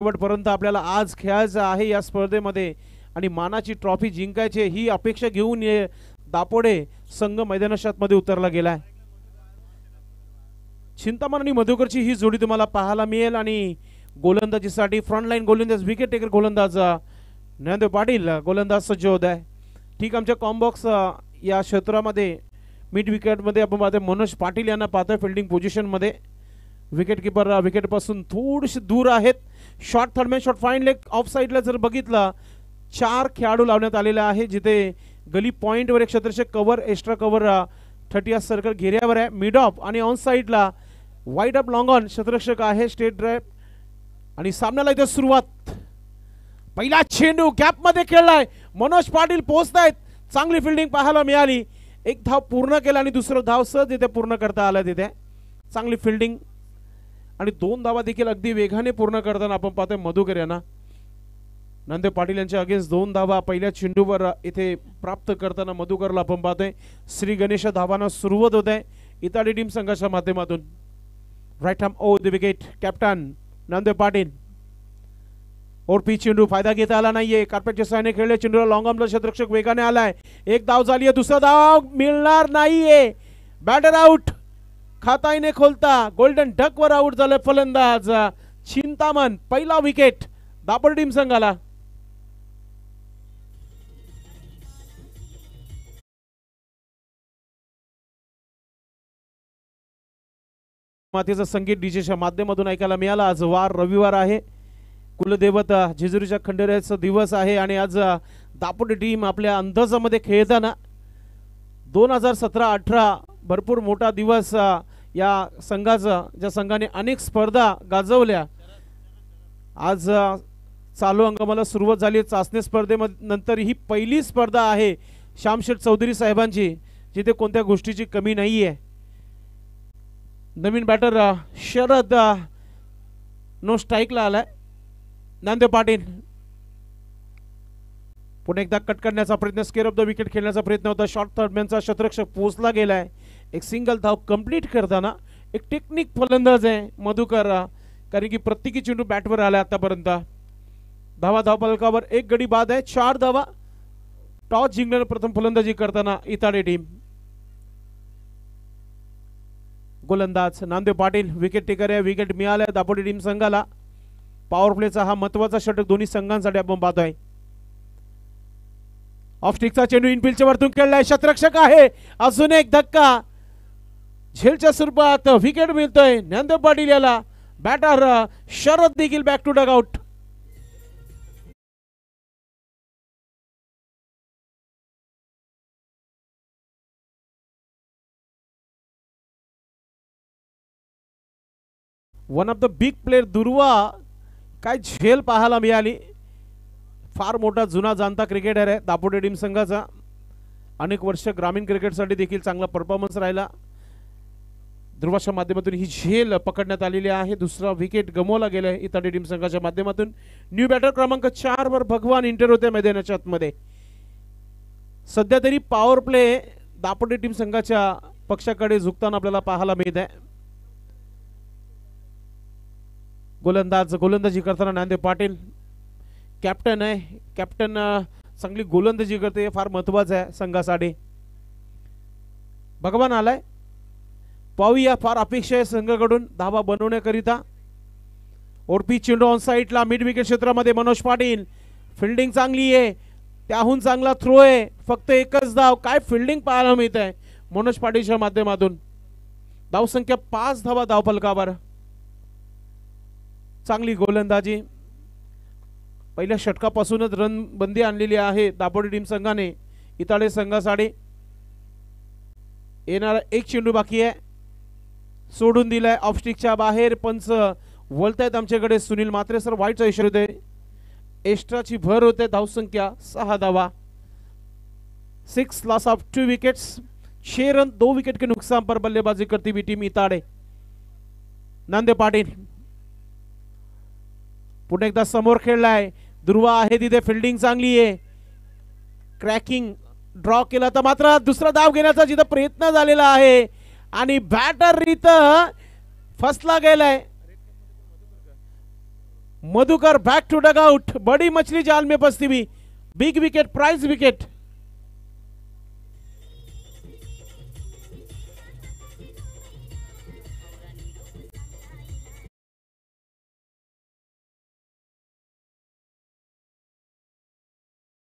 शेवटपर्यंत आपल्याला आज खेळायचं आहे या स्पर्धेमध्ये आणि मानाची ट्रॉफी जिंकायची ही अपेक्षा घेऊन दापोडे संघ मैदानामध्ये उतरला गेलाय। चिंतामण आणि मधुकरची ही जोडी तुम्हाला पाहायला मिळेल आणि गोलंदाजीसाठी फ्रंटलाईन गोलंदाज विकेट टेकर गोलंदाज ज्ञानदेव पाटील गोलंदाज सज्ज होत आहे। ठीक आमच्या कॉम्बॉक्स या क्षेत्रामध्ये मिड विकेटमध्ये आपण पाहतोय मनोज पाटील यांना पाहतोय फिल्डिंग पोझिशनमध्ये। विकेट किपर विकेटपासून थोडेसे दूर आहेत। Shot third man shot fine leg of साईडला जर बघितलं 4 खेळाडू लावण्यात आलेले आहे जिथे गली पॉईंटवर एक क्षेत्ररक्षक कव्हर एक्स्ट्रा कव्हर 30 सर्कल घेऱ्यावर आहे। मिड ऑफ आणि ऑन साईडला वाईड अप लॉंग ऑन क्षेत्ररक्षक आहे स्टेट ड्राइव्ह आणि सामन्याला इथे सुरुवात। पहिला चेंडू गॅप मध्ये खेळलाय मनोज पाटील पोहोचतायत। चांगली फिल्डिंग पाहायला मिळाली। एक धाव पूर्ण केला आणि दुसरं धाव सहज इथे पूर्ण करता आलं। तिथे चांगली फिल्डिंग आणि 2 धावा देखील अगदी वेगाने पूर्ण करताना आपण पाहतोय मधुकर यांना। ज्ञानदेव पाटील यांच्या अगेन्स्ट 2 धावा पहिल्या चेंडूवर इथे प्राप्त करताना मधुकरला आपण पाहतोय। श्री गणेश धावांना सुरुवात होत आहे इताडी टीम संघाच्या माध्यमातून। Right arm over the wicket captain Gyandev Patil और पी चेंडू फायदा घेता आला नाहीये। कार्पेटच्या साहाय्याने खेळले चेंडूला लॉंग ऑनला क्षेत्ररक्षक वेगाने आलाय। एक धाव झाली आहे दुसरा धाव मिळणार नाहीये। बॅटर आउट खाताई ने खोलता गोल्डन डक वर आउट झाले फलंदाज चिंतामण। पहिला विकेट दापोडे टीम संघाला। मातीचा संगीत डीजेच्या माध्यमातून ऐकायला मिळाला। आज वार रविवार आहे कुलदेवता जेजुरीच्या खंडेरायाचा दिवस आहे आणि आज दापोडे टीम आपल्या अंदाजामध्ये खेळताना 2017-18 भरपूर मोठा दिवस या संघाचा ज्या संघाने अनेक स्पर्धा गाजवल्या। आज चालू अंगमाला सुरुवात झाली चाचणी स्पर्धेमध्ये नंतर ही पहिली स्पर्धा आहे श्यामशेठ चौधरी साहेबांची जिथे कोणत्या गोष्टीची कमी नाहीये। नवीन बॅटर शरद नो स्ट्राईकला आलाय। ज्ञानदेव पाटील पुन्हा एकदा कट करण्याचा प्रयत्न स्केअर ऑफ द विकेट खेळण्याचा प्रयत्न होता। शॉर्ट थर्डमॅनचा क्षेत्ररक्षक पोहोचला गेलाय। एक सिंगल धाव कंप्लीट करताना एक टेक्निक फलंदाज आहे मधुकर कारण की प्रत्येकी चेंडू बॅटवर आला आतापर्यंत। धाव फलकावर एक गडी बाद आहे 4 धावा। टॉस जिंकण्याने प्रथम फलंदाजी करताना इताडे टीम। गोलंदाज ज्ञानदेव पाटील विकेट टेकर आहे। विकेट मिळाल्या दापोडे टीम संघाला। पॉवर प्लेचा हा महत्वाचा षटक दोन्ही संघांसाठी आपण पाहतोय। ऑफ स्टिकचा चेंडू इनफिल्डच्या वरतून खेळलाय क्षेत्ररक्षक आहे। अजून एक धक्का झेलच्या स्वरूपात विकेट मिळतोय ज्ञानदेव पाटील याला। बॅटर शरद देखील back to dugout. One of the big player Durva काय झेल पाहायला मिळाली। फार मोठा जुना जाणता क्रिकेटर आहे दापोडे टीम संघाचा। अनेक वर्ष ग्रामीण क्रिकेटसाठी देखील चांगला परफॉर्मन्स राहिला। ध्रुवाच्या माध्यमातून ही झेल पकडण्यात आलेली आहे। दुसरा विकेट गमावला गेला इताडी टीम संघाच्या माध्यमातून। न्यू बॅटर क्रमांक 4 वर भगवान इंटर होते मैदानाच्या आतमध्ये। सध्या तरी पॉवर प्ले दापोडे टीम संघाच्या पक्षाकडे झुकताना आपल्याला पाहायला मिळत आहे। गोलंदाजी करताना ज्ञानदेव पाटील कॅप्टन आहे। कॅप्टन चांगली गोलंदाजी करते फार महत्वाचं आहे संघासाठी। भगवान आलाय पाहूया फार अपेक्षा आहे संघाकडून धावा बनवण्याकरिता। ओरपी चेंडू ऑन साईडला मिड विकेट क्षेत्रामध्ये मनोज पाटील फिल्डिंग चांगली आहे। त्याहून चांगला थ्रो आहे फक्त एकच धाव। काय फिल्डिंग पाहायला मिळत आहे मनोज पाटीलच्या माध्यमातून। धाव संख्या 5 धावा धाव फलकावर। चांगली गोलंदाजी पहिल्या षटकापासूनच रन बंदी आणलेली आहे दापोडे टीम संघाने इताडे संघासाठी। येणारा एक चेंडू बाकी आहे सोडून दिलाय ऑफ स्टिकच्या बाहेर। पंच वळतायत आमच्याकडे सुनील मात्रे सर वाईटचा इशारा होते। एक्स्ट्राची भर होते धाव संख्या 6 धावा। 6 loss of 2 wickets 6 run 2 wicket के नुकसान पर बल्लेबाजी करती हुई टीम इताडे। ज्ञानदेव पाटील पुन्हा एकदा समोर खेळलाय ध्रुवा आहे तिथे फिल्डिंग चांगली आहे। क्रॅकिंग ड्रॉ केला तर मात्र दुसरा धाव घेण्याचा जिथे प्रयत्न झालेला आहे आणि बॅटर इथं फसला गेलाय। Madhukar back to dugout, बड़ी मछली जाल में फंसती हुई, बिग विकेट, प्राइज विकेट।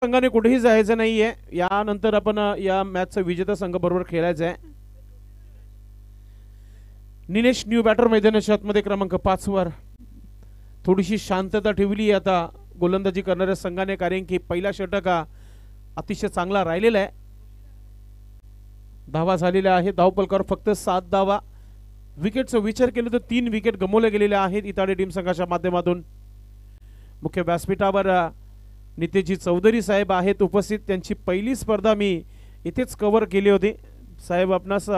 संघाने कुठेही जायचं नाहीये, यानंतर आपण या मॅचचा विजेता संघ बरोबर खेळायचं आहे। निलेश न्यू बॅटर मैदानाच्या आतमध्ये क्रमांक 5 वर थोडीशी शांतता ठेवली आता गोलंदाजी करणाऱ्या संघाने, कारण की पहिला षटक हा अतिशय चांगला राहिलेला आहे। धावा झालेल्या आहेत, धावफलकावर फक्त 7 धावा। विकेटचा विचार केला तर 3 विकेट गमावले गेलेले आहेत इताडे टीम संघाच्या माध्यमातून। मुख्य व्यासपीठावर नितेशजी चौधरी साहेब आहेत उपस्थित, त्यांची पहिली स्पर्धा मी इथेच कव्हर केली होती। साहेब आपणास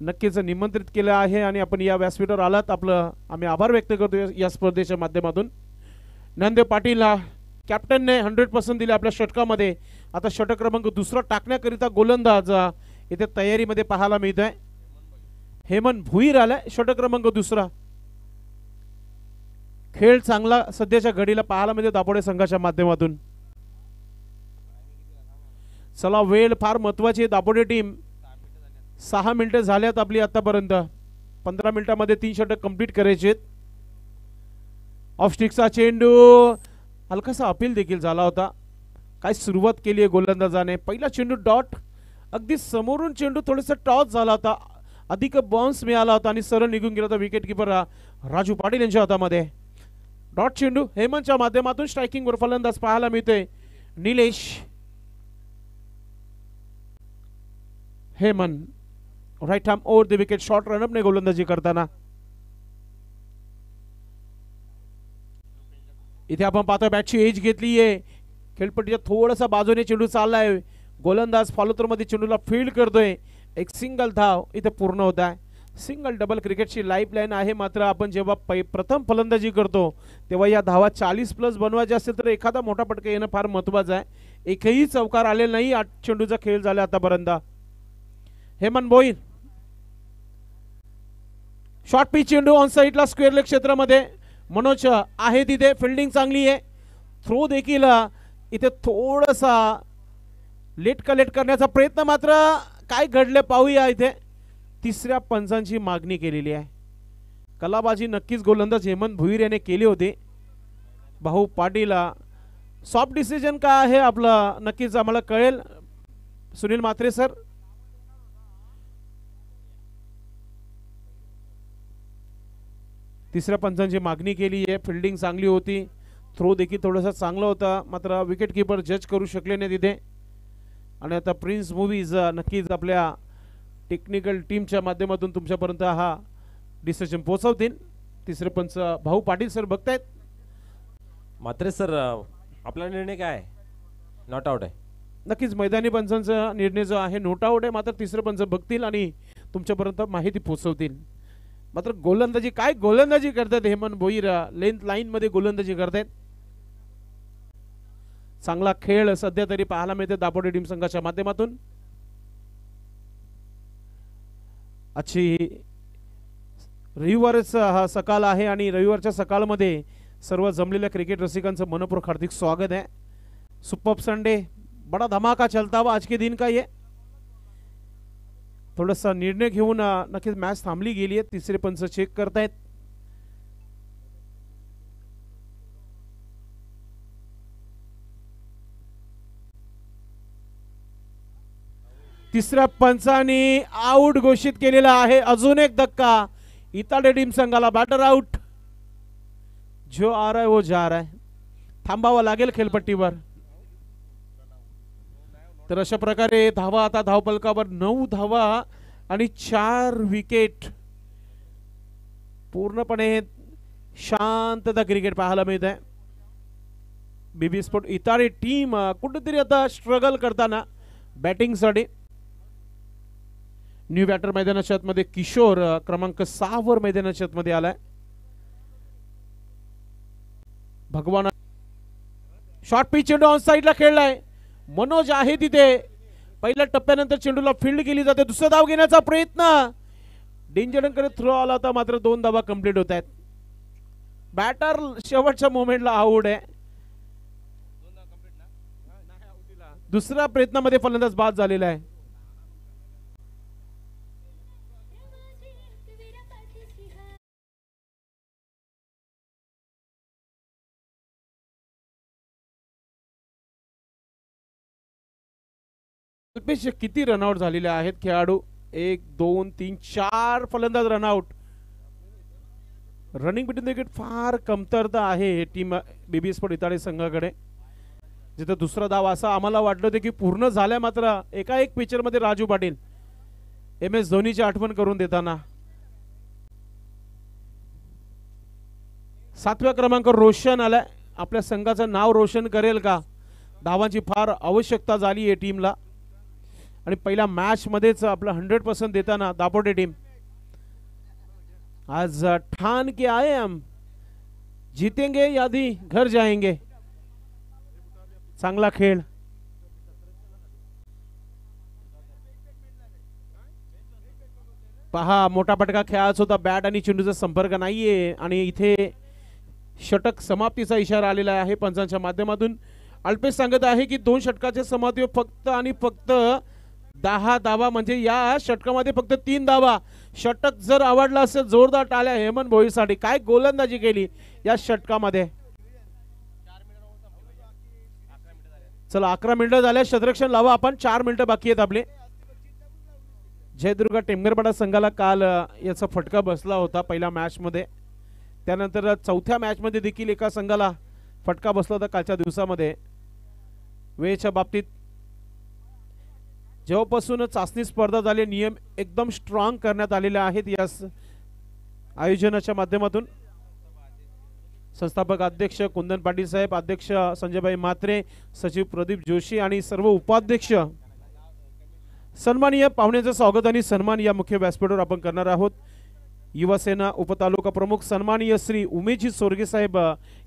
नक्कीच निमंत्रित केलं आहे आणि आपण या व्यासपीठावर आलात, आपलं आम्ही आभार व्यक्त करतो या स्पर्धेच्या माध्यमातून। ज्ञानदेव पाटील कॅप्टनने 100% दिले आपल्या षटकामध्ये। आता षटक क्रमांक 2 टाकण्याकरिता गोलंदाज इथे तयारीमध्ये पाहायला मिळत आहे। हेमंत भुईर आलाय षटक क्रमांक 2। खेळ चांगला सध्याच्या घडीला पाहायला मिळतो दापोडे संघाच्या माध्यमातून। चला, वेळ फार महत्वाची, दापोडे टीम 6 मिनिटं झाल्यात आपली आतापर्यंत, 15 मिनिटांमध्ये 3 षटक कंप्लीट करायचे। ऑफ स्टिकचा चेंडू, हलकासा अपील देखील झाला होता। काय सुरुवात केली आहे गोलंदाजाने, पहिला चेंडू डॉट, अगदी समोरून चेंडू थोडासा टॉस झाला होता, अधिक बाउन्स मिळाला होता आणि सरळ निघून गेला होता विकेट किपर राजू पाटील यांच्या हातामध्ये। डॉट चेंडू हेमंतच्या माध्यमातून स्ट्रायकिंग वर फलंदाज पाहायला मिळते Nilesh. Hemant right arm over the wicket, short run up ने गोलंदाजी करताना। इथे आपण पाहतोय बॅटची एज घेतली आहे, खेळपट्टीच्या थोडासा बाजूने चेंडू चाललाय, गोलंदाज फॉलोथ्रो मध्ये चेंडूला फील्ड करतोय, एक सिंगल धाव इथे पूर्ण होत आहे। सिंगल डबल क्रिकेटची लाईफलाईन आहे, मात्र आपण जेव्हा प्रथम फलंदाजी करतो तेव्हा या धावा 40+ बनवायचे असेल तर एखादा मोठा फटका येणं फार महत्वाचं आहे। एकही चौकार आलेला नाही 8 चेंडूचा खेळ झाला आतापर्यंत। हेमंत भोईर शॉर्ट पिच चेंडू ऑन साइडला स्क्वेअर लेग क्षेत्रामध्ये, मनोज आहे तिथे, फिल्डिंग चांगली आहे, थ्रो देखील इथे थोडासा लेट करण्याचा प्रयत्न, मात्र काय घडले पाहूया। इथे तिसऱ्या पंचांची मागणी केलेली आहे, कलाबाजी नक्कीच गोलंदाज हेमंत भुईर याने केली होती। भाऊ पाटील सॉफ्ट डिसिजन काय आहे आपला नक्कीच आम्हाला कळेल। सुनील म्हात्रे सर, तिसऱ्या पंचांची मागणी केली आहे, फिल्डिंग चांगली होती, थ्रो देखील थोडासा चांगला होता, मात्र विकेट किपर जज करू शकले नाही तिथे। आणि आता प्रिन्स मूवीज नक्कीच आपल्या टेक्निकल टीमच्या माध्यमातून तुमच्यापर्यंत हा डिसिजन पोहोचवतील। तिसरे पंच भाऊ पाटील सर बघतायत। मात्र सर आपला निर्णय काय आहे? नॉट आउट आहे। नक्कीच मैदानी पंचांचा निर्णय जो आहे नॉट आउट आहे, मात्र तिसरे पंच बघतील आणि तुमच्यापर्यंत माहिती पोहोचवतील। मात्र गोलंदाजी काय गोलंदाजी करतात हेमंत भोईर, लेंथ लाईन मध्ये गोलंदाजी करतात। चांगला खेळ सध्या तरी पाहायला मिळते दापोडे टीम संघाच्या माध्यमातून। अच्छी रविवारचा हा सकाळ आहे आणि रविवारच्या सकाळमध्ये सर्व जमलेल्या क्रिकेट रसिकांचं मनपूर्वक हार्दिक स्वागत है। सुपर संडे, बड़ा धमाका चलता हुआ आज के दिन का ये। थोड़ा सा निर्णय घेऊन नक्कीच मॅच थांबली गेली आहे। तिसरे पंच चेक करतायत। तिसऱ्या पंचाने आउट घोषित केलेला आहे। अजून एक धक्का इताडे टीम संघाला, बॅटर आउट, जो आ रहा है वो जा रहा है, थांबावं लागेल खेळपट्टीवर। तर अशा प्रकारे धावा आता धावफलकावर 9 धावा आणि 4 विकेट, पूर्णपणे शांतता क्रिकेट पाहायला मिळत आहे। बीबी स्पोर्ट इताडे टीम कुठेतरी आता स्ट्रगल करताना बॅटिंग साठी। न्यू बॅटर मैदानाच्या आतमध्ये किशोर क्रमांक 6 वर मैदानाच्या आतमध्ये आलाय। भगवान शॉर्ट पिच चेंडू ऑन साइडला खेळलाय, मनोज आहे तिथे, पहिल्या टप्प्यानंतर चेंडूला फील्ड केली जाते, दुसरा धाव घेण्याचा प्रयत्न, डेंजरकडे थ्रो आला होता, मात्र 2 धावा कंप्लीट होत आहेत। बॅटर शेवटच्या मोमेंटला आऊट आहे. दुसऱ्या प्रयत्नामध्ये फलंदाज बाद झालेला आहे. अल्पेश किती रनआउट झालेले आहेत खेळाडू? 1 2 3 4 फलंदाज run out. Running between the wicket फार कमतरता आहे टीम बीबी स्पोर्ट इटाळी संघाकडे. जिथे दुसरा धाव असा आम्हाला वाटलं होतं की पूर्ण झाल्या, मात्र एका एक पिक्चर मध्ये राजू पाटील MS धोनीची आठवण करून देताना. 7व्या क्रमांकावर रोशन आलाय. आपल्या संघाचं नाव रोशन करेल का? धावांची फार आवश्यकता झाली आहे टीमला आणि पहिल्या मॅच मध्येच आपलं 100% देताना दापोटे टीम आज ठान के आए हम, जीतेंगे यादी घर जाएंगे. चांगला खेळ. पहा मोठा फटका खेळायचा होता, बॅट आणि चेंडूचा संपर्क नाहीये आणि इथे षटक समाप्तीचा इशारा आलेला आहे पंचांच्या माध्यमातून. अल्पेश सांगत आहे की 2 षटकाचे समाप्ती फक्त आणि फक्त 10 धावा, म्हणजे या षटकामध्ये फक्त 3 धावा. षटक जर आवडला असेल जोरदार टाळ्या हेमंत भोईसाठी. काय गोलंदाजी केली या षटकामध्ये. चला 11 मिनिटं झाले, क्षेत्ररक्षण लावा आपण. 4 मिनिटं बाकी आहेत आपले. जयदुर्गा टेमगरपाडा संघाला काल याचा फटका बसला होता पहिल्या मॅच मध्ये. त्यानंतर चौथ्या मॅच मध्ये देखील एका संघाला फटका बसला होता कालच्या दिवसामध्ये. वेळेच्या बाबतीत जेव्हापासून चाचणी स्पर्धा झाली, नियम एकदम स्ट्रॉंग करण्यात आलेले आहेत या आयोजनाच्या माध्यमातून. संस्थापक अध्यक्ष कुंदन पाटील साहेब, अध्यक्ष संजयभाई म्हात्रे, सचिव प्रदीप जोशी आणि सर्व उपाध्यक्ष सन्माननीय पाहुण्यांचं स्वागत आणि सन्मान या मुख्य व्यासपीठावर आपण करणार आहोत. युवासेना उपतालुका प्रमुख सन्माननीय श्री उमेशजी सोरगे साहेब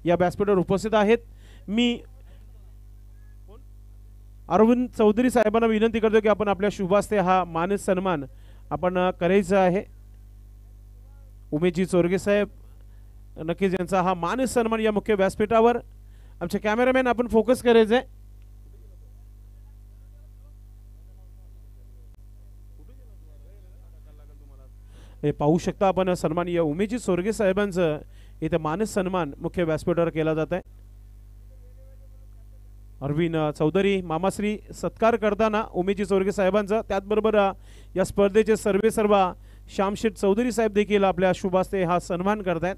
या व्यासपीठावर उपस्थित आहेत. मी अरविंद चौधरी साहेबांना विनंती करतो की आपण आपल्या शुभास्ते हा मान सन्मान आपण करायचा आहे. उमेशजी सोरगे साहेब नक्कीच यांचा हा मान सन्मान या मुख्य व्यासपीठावर. आमचे कॅमेरामॅन आपण फोकस करायचंय. हे पाहू शकता आपण सन्माननीय उमेशजी सोरगे साहेबांचं इथे मानस सन्मान मुख्य व्यासपीठावर केला जात आहे. अरविंद चौधरी मामाश्री सत्कार करताना उमेशजी सोरगे साहेबांचा, त्याचबरोबर या स्पर्धेचे सर्व श्यामशेठ चौधरी साहेब देखील आपल्या शुभास्ते हा सन्मान करतायत.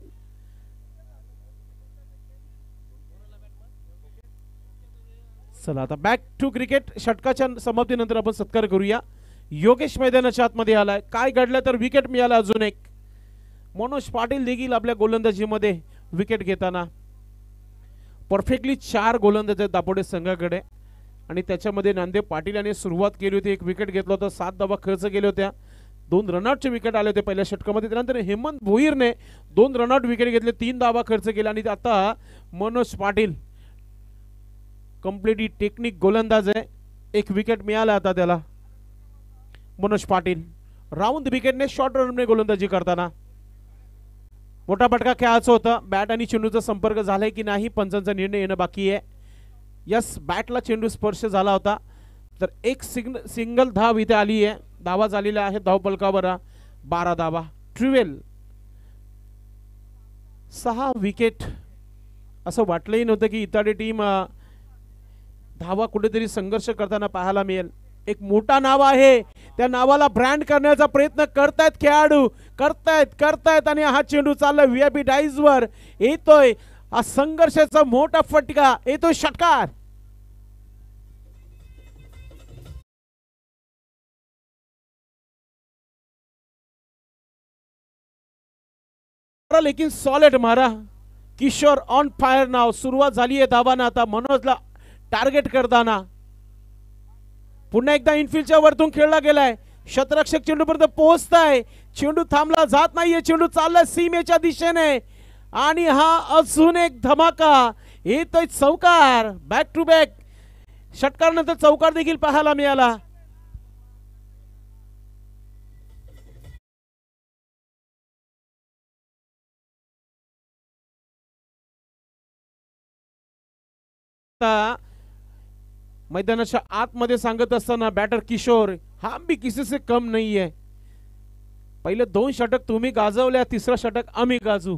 चला आता बॅक टू क्रिकेट. षटकाच्या समाप्तीनंतर आपण सत्कार करूया. योगेश मैदानाच्या आतमध्ये आलाय. काय घडलं तर विकेट मिळाला अजून एक. मनोज पाटील देखील आपल्या गोलंदाजीमध्ये विकेट घेताना. परफेक्टली 4 गोलंदाज आहेत दापोडे संघाकडे आणि त्याच्यामध्ये नांदेव पाटील यांनी सुरुवात केली होती. 1 विकेट घेतला होता, 7 धावा खर्च केल्या होत्या. 2 रनआउटचे विकेट आले होते पहिल्या षटकामध्ये. त्यानंतर हेमंत भोईरने 2 रनआउट विकेट घेतले, 3 धावा खर्च केला आणि आता मनोज पाटील कम्प्लीटली टेक्निक गोलंदाज आहे. 1 विकेट मिळाला आता त्याला. मनोज पाटील राऊंड विकेटने शॉर्ट रनने गोलंदाजी करताना. मोठा फटका खेळायचा होता. बॅट आणि चेंडूचा संपर्क झालाय की नाही पंचांचा निर्णय येणं बाकी आहे. यस, बॅटला चेंडू स्पर्श झाला होता. तर एक सिंगल धाव इथे आली आहे. धावा झालेल्या आहेत धावपलकावर 12 धावा. 6 विकेट. असं वाटलंही नव्हतं की इताडी टीम धावा कुठेतरी संघर्ष करताना पाहायला मिळेल. एक मोठा नाव आहे, त्या नावाला ब्रँड करण्याचा प्रयत्न करतायत खेळाडू, करतायत आणि हा चेंडू चालला VIP डाईज वर. येतोय हा संघर्षाचा मोठा फटका, येतोय षटकार. लेकिन सॉलिड मारा. किशोर ऑन फायर नाव. सुरुवात झाली आहे धावांना आता मनोजला टार्गेट करताना. पुन्हा एकदा इनफिल्डच्या वरतून खेळला गेलाय. शतरक्षक चेंडूपर्यंत पोहोचताय. चेंडू थांबला जात नाहीये. चेंडू चाललाय सीमेच्या दिशेने आणि हा अजून एक धमाका. येतोय चौकार. बॅक टू बॅक षटकारानंतर चौकार देखील पाहायला मिळाला. आता मैदानाच्या आतमध्ये सांगत असताना बॅटर किशोर हम भी किसी से कम नहीं है. पहिले 2 षटक तुम्ही गाजवल्या, तिसरं षटक आम्ही गाजू.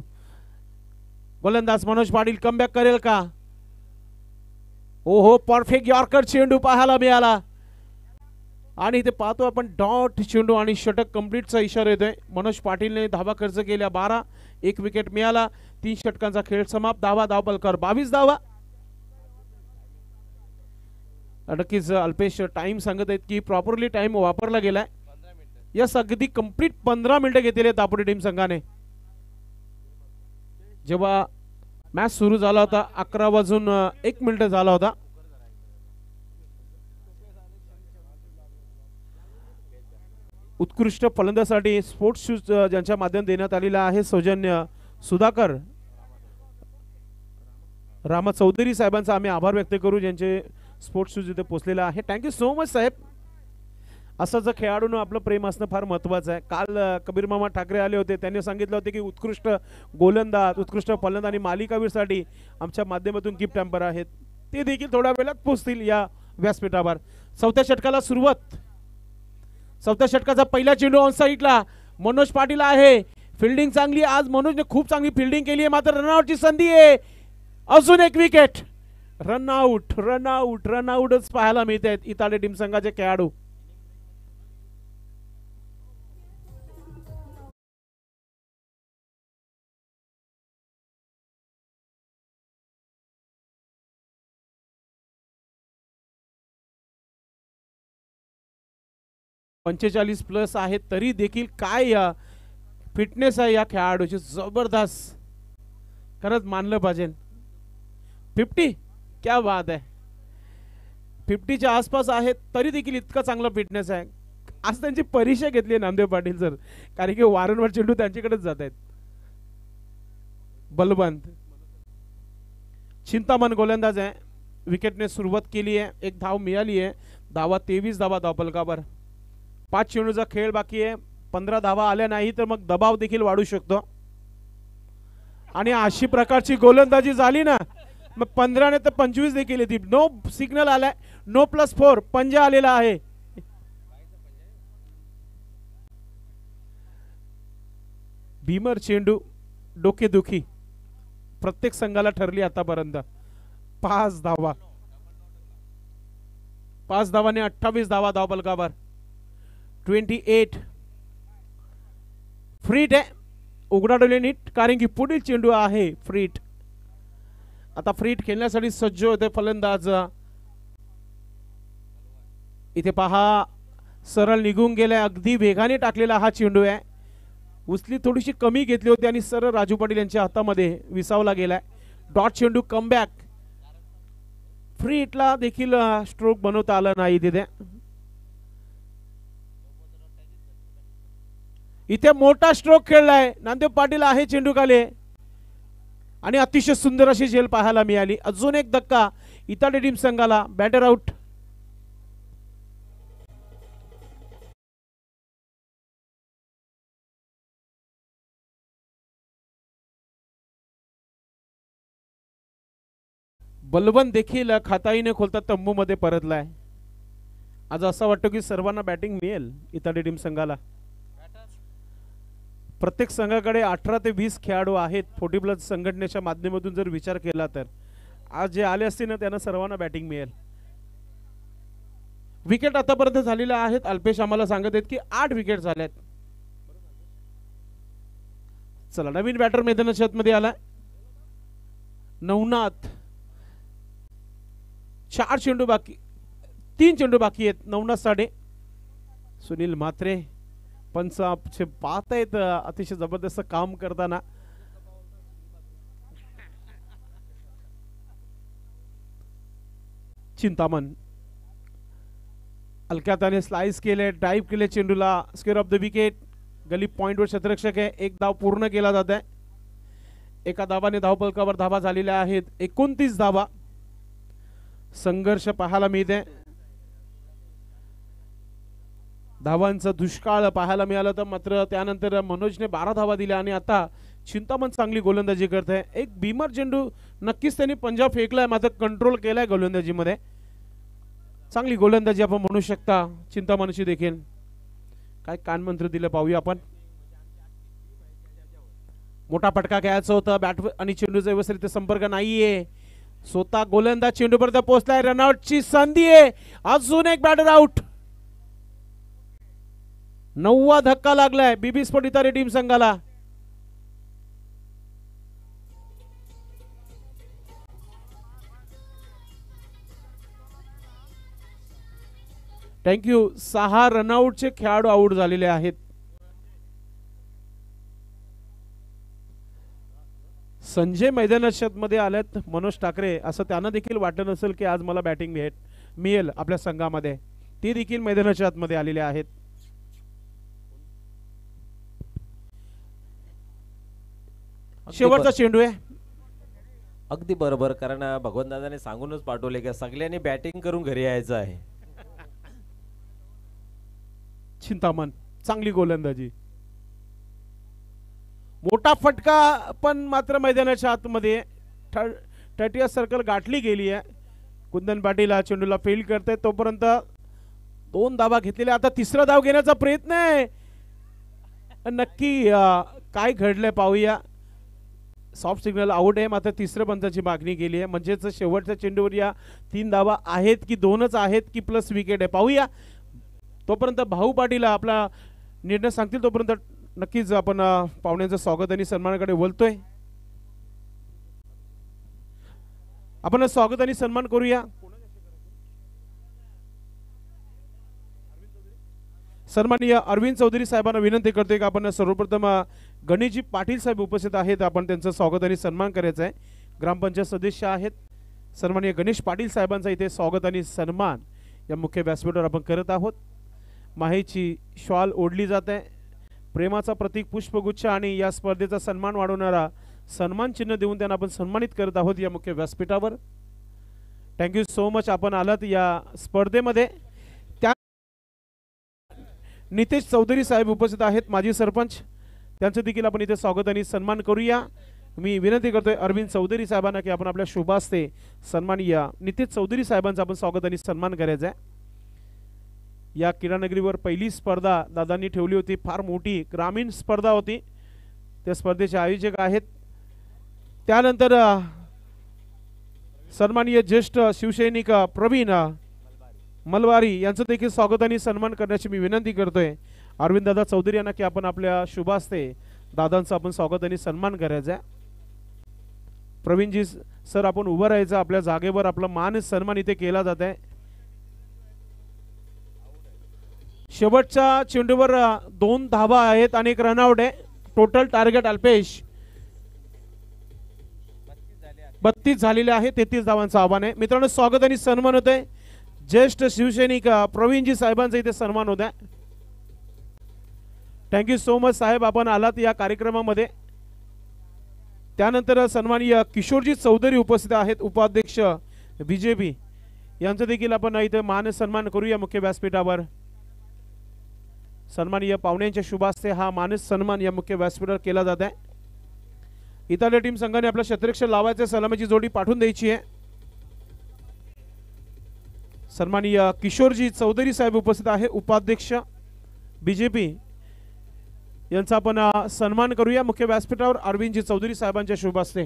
गोलंदाज मनोज पाटील कमबॅक करेल का? ओहो, परफेक्ट यॉर्कर चेंडू पाहायला मिळाला आणि इथे पाहतो आपण डॉट चेंडू आणि षटक कंप्लीटचा इशारा येतोय. मनोज पाटीलने धावा खर्च केल्या 12, 1 विकेट मिळाला. 3 षटकांचा खेळ समाप्त. धावपलकर 22 धावा. नक्कीच अल्पेश टाइम सांगत आहेत की प्रॉपरली टाइम वापरला गेलाय. यस, अगदी कंप्लीट 15 मिनिटं घेतलेली आहेत दापोली टीम संघाने. जेव्हा मॅच सुरू झाला होता 11 वाजून 1 मिनिट झाला होता. उत्कृष्ट फलंदाजासाठी स्पोर्ट्स शूज ज्यांच्या माध्यम देण्यात आलेला आहे सौजन्य सुधाकर रामा चौधरी साहेबांचा आम्ही आभार व्यक्त करू, ज्यांचे स्पोर्ट्स शूज इथे पोहोचलेला आहे. थँक्यू सो मच साहेब. असं जर खेळाडूंना आपलं प्रेम असणं फार महत्त्वाचं आहे. काल कबीर मामा ठाकरे आले होते, त्यांनी सांगितलं होते की उत्कृष्ट गोलंदाज, उत्कृष्ट फलंदाज आणि मालिकावीरसाठी आमच्या माध्यमातून गिफ्ट हॅम्पर आहेत. ते देखील थोड्या वेळात पोहोचतील या व्यासपीठावर. चौथ्या षटकाला सुरुवात. चौथ्या षटकाचा पहिला चेंडू ऑन साईडला मनोज पाटील आहे. फिल्डिंग चांगली आज मनोजने खूप चांगली फिल्डिंग केली आहे, मात्र रनआउटची संधी आहे. अजून 1 विकेट. रनआउटच पाहायला मिळत आहेत इताली टीम संघाचे खेळाडू. पंचेचाळीस प्लस आहेत तरी देखील काय फिटनेस आहे या खेळाडूची, जबरदस्त. खरंच मानलं पाहिजे. 50 क्या बात आहे. 50च्या आसपास आहेत तरी देखील इतका चांगला फिटनेस आहे. आज त्यांची परीक्षा घेतली आहे नामदेव पाटील सर, कारण की वारंवार चेंडू त्यांच्याकडेच जात आहेत. बलवंत चिंतामण गोलंदाज आहे. विकेटने सुरुवात केली आहे. 1 धाव मिळाली आहे. धावा 23 धावा धावफलकावर. 5 चेंडूचा खेळ बाकी आहे. 15 धावा आल्या नाही तर मग दबाव देखील वाढू शकतो. आणि अशी प्रकारची गोलंदाजी झाली ना मग 15 ने तर 25 देखील येतील. नो सिग्नल आलाय. नो +4 पंजा आलेला आहे. भीमर चेंडू डोकेदुखी प्रत्येक संघाला ठरली आतापर्यंत. 5 धावा. 5 धावाने 28 धावा धावफलकावर. 28 फ्रीट आहे. उघडाडोले नीट, कारण की पुढील चेंडू आहे फ्रीट. आता फ्रीट खेळण्यासाठी सज्ज होते फलंदाज. इथे पहा सरळ निघून गेलाय. अगदी वेगाने टाकलेला हा चेंडू आहे. उचली थोडीशी कमी घेतली होती आणि सरळ राजू पाटील यांच्या हातामध्ये विसावला गेलाय. डॉट चेंडू कमबॅक. फ्रीटला देखील स्ट्रोक बनवता आला नाही तिथे. इथे मोठा स्ट्रोक खेळलाय नामदेव पाटील आहे चेंडू खाली आणि अतिशय सुंदर अशी झेल पाहायला मिळाली. अजून एक धक्का इताली टीम संघाला. Batter out. बलवंत देखील खाताईने खोलता तंबू मध्ये परतलाय. आज असं वाटतं की सर्वांना बॅटिंग मिळेल इताली टीम संघाला. प्रत्येक संघाकडे 18 ते 20 खेळाडू आहेत. 40+ संघटनेच्या माध्यमातून जर विचार केला तर आज जे आले असतील ना त्यांना सर्वांना बॅटिंग मिळेल. विकेट आतापर्यंत झालेल्या आहेत. अल्पेश आम्हाला सांगत आहेत की 8 विकेट झाल्यात. चला नवीन बॅटर मैदानाच्या आतमध्ये आला नवनाथ. 4 चेंडू बाकी, 3 चेंडू बाकी आहेत नवनाथ साठी. सुनील म्हात्रे पंच पाहत आहेत अतिशय जबरदस्त काम करताना. चिंतामण हलक्यात स्लाइस केले, ड्राइव्ह केले चेंडूला. Square off the wicket. Gully पॉइंटवर क्षेत्ररक्षक आहे. 1 धाव पूर्ण केला जात आहे. एका धावाने धावफलकावर धावा झालेल्या आहेत 29 धावा. संघर्ष पाहायला मिळते. धावांचा दुष्काळ पाहायला मिळाला तर मात्र त्यानंतर मनोजने 12 धावा दिल्या आणि आता चिंतामण चांगली गोलंदाजी करत आहे. एक भीमर चेंडू नक्कीच त्यांनी पंजा फेकलाय, मात्र कंट्रोल केलाय गोलंदाजीमध्ये. चांगली गोलंदाजी आपण म्हणू शकता चिंतामणची देखील. काय कानमंत्र दिलं पाहूया आपण. मोठा फटका घ्यायचा होता, बॅट आणि चेंडूचा व्यवस्थित संपर्क नाहीये. स्वतः गोलंदाज चेंडूपर्यंत पोहोचलाय, रनआउटची संधी आहे. अजून एक बॅटर आउट. 9वा धक्का लागलाय बीबी स्पोर्ट इतारे टीम संघाला. थँक्यू. 6 रनआउटचे खेळाडू आउट झालेले आहेत. संजय मैदानात मध्ये आल्यात मनोज ठाकरे, असं त्यांना देखील वाटत नसेल की आज मला बॅटिंग मिळेल आपल्या संघामध्ये. ते देखील मैदानाच्या आतमध्ये आलेले आहेत. शेवटचा चेंडू आहे. अगदी बरोबर, कारण भगवंतदादाने सांगूनच पाठवले की सगळ्यांनी बॅटिंग करून घरी यायचं आहे. चिंतामण चांगली गोलंदाजी. मोठा फटका पण मात्र मैदानाच्या आतमध्ये 30 सर्कल गाठली गेली आहे. कुंदन पाटील चेंडूला फेल करते, तोपर्यंत 2 धावा घेतलेल्या. आता 3रा धाव घेण्याचा प्रयत्न आहे. नक्की काय घडलंय पाहूया. सॉफ्ट सिग्नल आउट आहे, मात्र 3ऱ्या पंचाची मागणी केली आहे. म्हणजेच शेवटच्या चेंडूवर या 3 धावा आहेत की 2च आहेत की प्लस विकेट आहे पाहूया. तोपर्यंत भाऊ पाटील आपला निर्णय सांगतील, तोपर्यंत नक्कीच आपण पाहुण्यांचं स्वागत आणि सन्मानाकडे बोलतोय. आपण स्वागत आणि सन्मान करूया. सन्माननीय अरविंद चौधरी साहेबांना विनंती करतोय की आपण सर्वप्रथम गणेशजी पाटील साहेब उपस्थित आहेत, आपण त्यांचं स्वागत आणि सन्मान करायचं आहे. ग्रामपंचायत सदस्य आहेत सन्माननीय गणेश पाटील साहेबांचा इथे स्वागत आणि सन्मान या मुख्य व्यासपीठावर आपण करत आहोत. माहेची शॉल ओढली जात आहे. प्रेमाचा प्रतीक पुष्पगुच्छ आणि या स्पर्धेचा सन्मान वाढवणारा सन्मान चिन्ह देऊन त्यांना आपण सन्मानित करत आहोत या मुख्य व्यासपीठावर. थँक्यू सो मच आपण आलात या स्पर्धेमध्ये. त्या नितेश चौधरी साहेब उपस्थित आहेत, माजी सरपंच, त्यांचं देखील आपण इथे स्वागत आणि सन्मान करूया. मी विनंती करतोय अरविंद चौधरी साहेबांना की आपण आपल्या शुभास्ते सन्माननीय नितेश चौधरी साहेबांचं आपण स्वागत आणि सन्मान करायचा आहे. या क्रीडानगरीवर पहिली स्पर्धा दादांनी ठेवली होती, फार मोठी ग्रामीण स्पर्धा होती. त्या स्पर्धेचे आयोजक आहेत. त्यानंतर सन्माननीय ज्येष्ठ शिवसैनिक प्रवीण मलबारी यांचं देखील स्वागत आणि सन्मान करण्याची मी विनंती करतोय अरविंद दादा चौधरी यांना की आपण आपल्या शुभास्ते दादांचं आपण स्वागत आणि सन्मान करायचा आहे. प्रवीणजी सर आपण उभं राहायचं, आपल्या जागेवर आपला मान सन्मान इथे केला जात आहे. शेवटच्या चेंडूवर 2 धावा आहेत आणि 1 रनआउट आहे. टोटल टार्गेट अल्पेश 32 झालेले आहे. 33 धावांचं आव्हान आहे. मित्रांनो स्वागत आणि सन्मान होत आहे. ज्येष्ठ शिवसैनिक प्रवीणजी साहेबांचा इथे सन्मान होत आहे. थँक्यू सो मच साहेब आपण आलात या कार्यक्रमामध्ये. त्यानंतर सन्माननीय किशोरजी चौधरी उपस्थित आहेत, उपाध्यक्ष बीजेपी, यांचं देखील आपण इथे मान सन्मान करूया मुख्य व्यासपीठावर. सन्माननीय पाहुण्यांच्या शुभास्ते हा मानस सन्मान या मुख्य व्यासपीठावर केला जात आहे. इतालिया टीम संघाने आपला क्षेत्ररक्षण लावायचे, सलामीची जोडी पाठवून द्यायची आहे. सन्माननीय किशोरजी चौधरी साहेब उपस्थित आहे, उपाध्यक्ष बीजेपी, यांचा आपण सन्मान करूया मुख्य व्यासपीठावर अरविंदजी चौधरी साहेबांच्या शुभास्ते.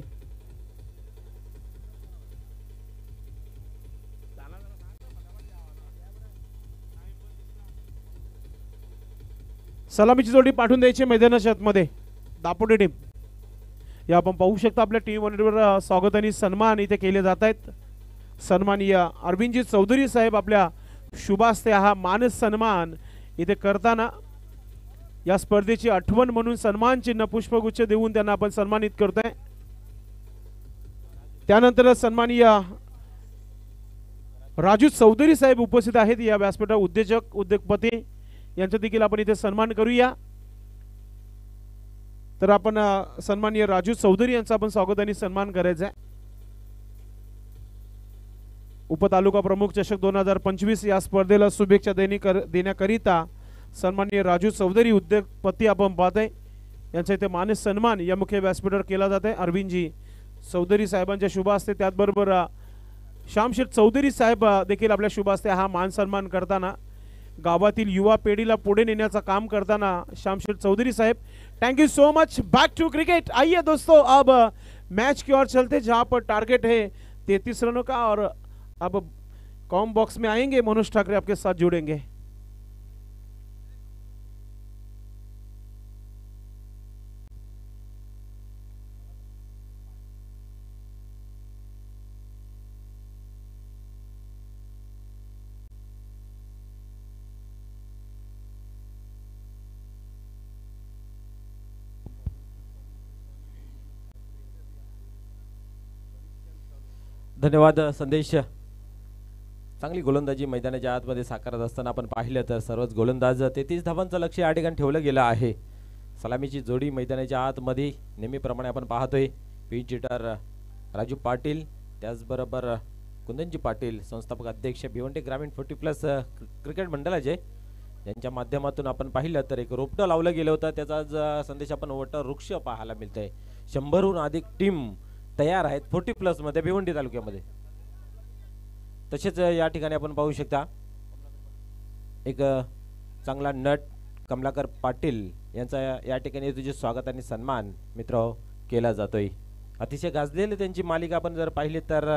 सलामीची जोडी पाठवून द्यायची मैदानाच्या आतमध्ये. दापोटे टीम या आपण पाहू शकता आपल्या टीम मॉनिटरवर स्वागत आणि सन्मान इथे केले जात आहेत. सन्माननीय अरविंदजी चौधरी साहेब आपल्या शुभास्ते हा मानस सन्मान इथे करताना या स्पर्धेची आठवण म्हणून सन्मान चिन्ह पुष्पगुच्छ देऊन त्यांना आपण सन्मानित करतोय. त्यानंतर सन्माननीय राजू चौधरी साहेब उपस्थित आहेत या व्यासपीठावर, उद्योजक उद्योगपती, यांचा देखील आपण इथे सन्मान करूया. तर आपण सन्माननीय राजू चौधरी यांचा आपण स्वागत आणि सन्मान करायचा आहे. उपतालुका प्रमुख चषक 2025 या स्पर्धेला शुभेच्छा देण्याकरिता सन्माननीय राजू चौधरी उद्योगपती आपण पाहतोय, यांचा इथे मानस सन्मान या मुख्य व्यासपीठावर केला जात आहे. अरविंदजी चौधरी साहेबांच्या शुभ हस्ते, त्याचबरोबर श्यामशेठ चौधरी साहेब देखील आपल्या शुभ हस्ते हा मान सन्मान करताना, गावातील युवा पिढीला पुढे नेण्याचं काम करताना श्यामशेठ चौधरी साहेब, thank you so much. Back to cricket. आइए दोस्तों, अब मैच की ओर चलते, जहां पर टारगेट है 33 रनों का, और अब कॉम बॉक्स में आएंगे मनोज ठाकरे, आपके साथ जुड़ेंगे। धन्यवाद संदेश। चांगली गोलंदाजी मैदानाच्या आतमध्ये साकारत असताना आपण पाहिलं तर सर्वच गोलंदाज 33 धावांचं लक्ष्य या ठिकाणी ठेवलं गेलं आहे। सलामीची जोडी मैदानाच्या आतमध्ये नेहमीप्रमाणे आपण पाहतोय, पिच हिटर राजू पाटील, त्याचबरोबर कुंदनजी पाटील, संस्थापक अध्यक्ष भिवंडी ग्रामीण 40+ क्रिकेट मंडळाचे, यांच्या माध्यमातून आपण पाहिलं तर एक रोपटं लावलं गेलं होतं, त्याचा आज संदेश आपण वटवृक्ष पाहायला मिळतंय। 100हून अधिक टीम तयार आहेत 40+ मध्ये भिवंडी तालुक्यामध्ये। तसेच या ठिकाणी आपण पाहू शकता एक चांगला नट कमलाकर पाटील यांचा या ठिकाणी तुझे स्वागत आणि सन्मान मित्र केला जातोय। अतिशय गाजलेली त्यांची मालिका आपण जर पाहिली तर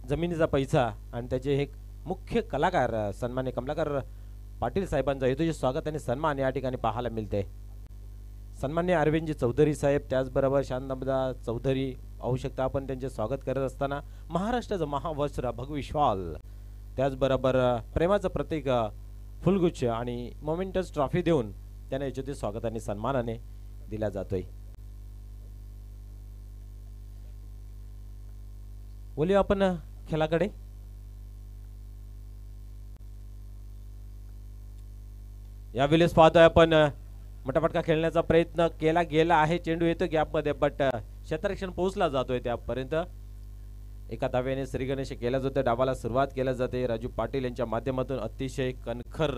जमिनीचा पैसा, आणि त्याचे एक मुख्य कलाकार सन्मान्य कमलाकर पाटील साहेबांचा हेतूचे स्वागत आणि सन्मान या ठिकाणी पाहायला मिळते। सन्मान्य अरविंदजी चौधरी साहेब, त्याचबरोबर शांतदा चौधरी, पाहू शकता आपण त्यांचे स्वागत करत असताना महाराष्ट्राचं महावस्त्र भगवी शॉल, त्याचबरोबर प्रेमाचं प्रतीक फुलगुच्छ आणि मोमेंटस ट्रॉफी देऊन त्यांना याचे स्वागत आणि सन्मानाने दिला जातोय। बोलूया आपण खेळाकडे। यावेळेस पाहतोय आपण मटापटका खेळण्याचा प्रयत्न केला गेला आहे, चेंडू येतो गॅप मध्ये, बट क्षेत्ररक्षण पोहोचला जातोय त्यापर्यंत। एका धाव्याने श्रीगणेश केला जातो, डावाला सुरुवात केली जाते राजू पाटील यांच्या माध्यमातून। अतिशय कणखर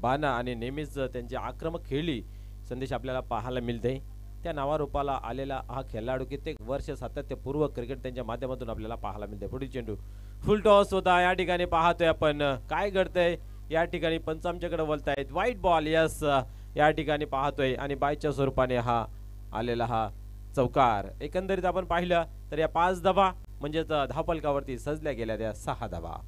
बाणा आणि नेहमीच त्यांची आक्रमक खेळी संदेश आपल्याला पाहायला मिळते। त्या नावारूपाला आलेला हा खेळाडू कित्येक वर्ष सातत्यपूर्व क्रिकेट त्यांच्या माध्यमातून आपल्याला पाहायला मिळते। पुढील चेंडू फुल टॉस होता, या ठिकाणी पाहतोय आपण काय घडतंय, या ठिकाणी पंच आमच्याकडे बोलतायत व्हाईट बॉल, यस या ठिकाणी पाहतोय, आणि बायच्या स्वरूपाने हा आलेला हा चौकार। एकंदरीत आपण पाहिलं तर या 5 धावा म्हणजेच धावफलकावरती सजल्या गेल्या त्या 6 धावा।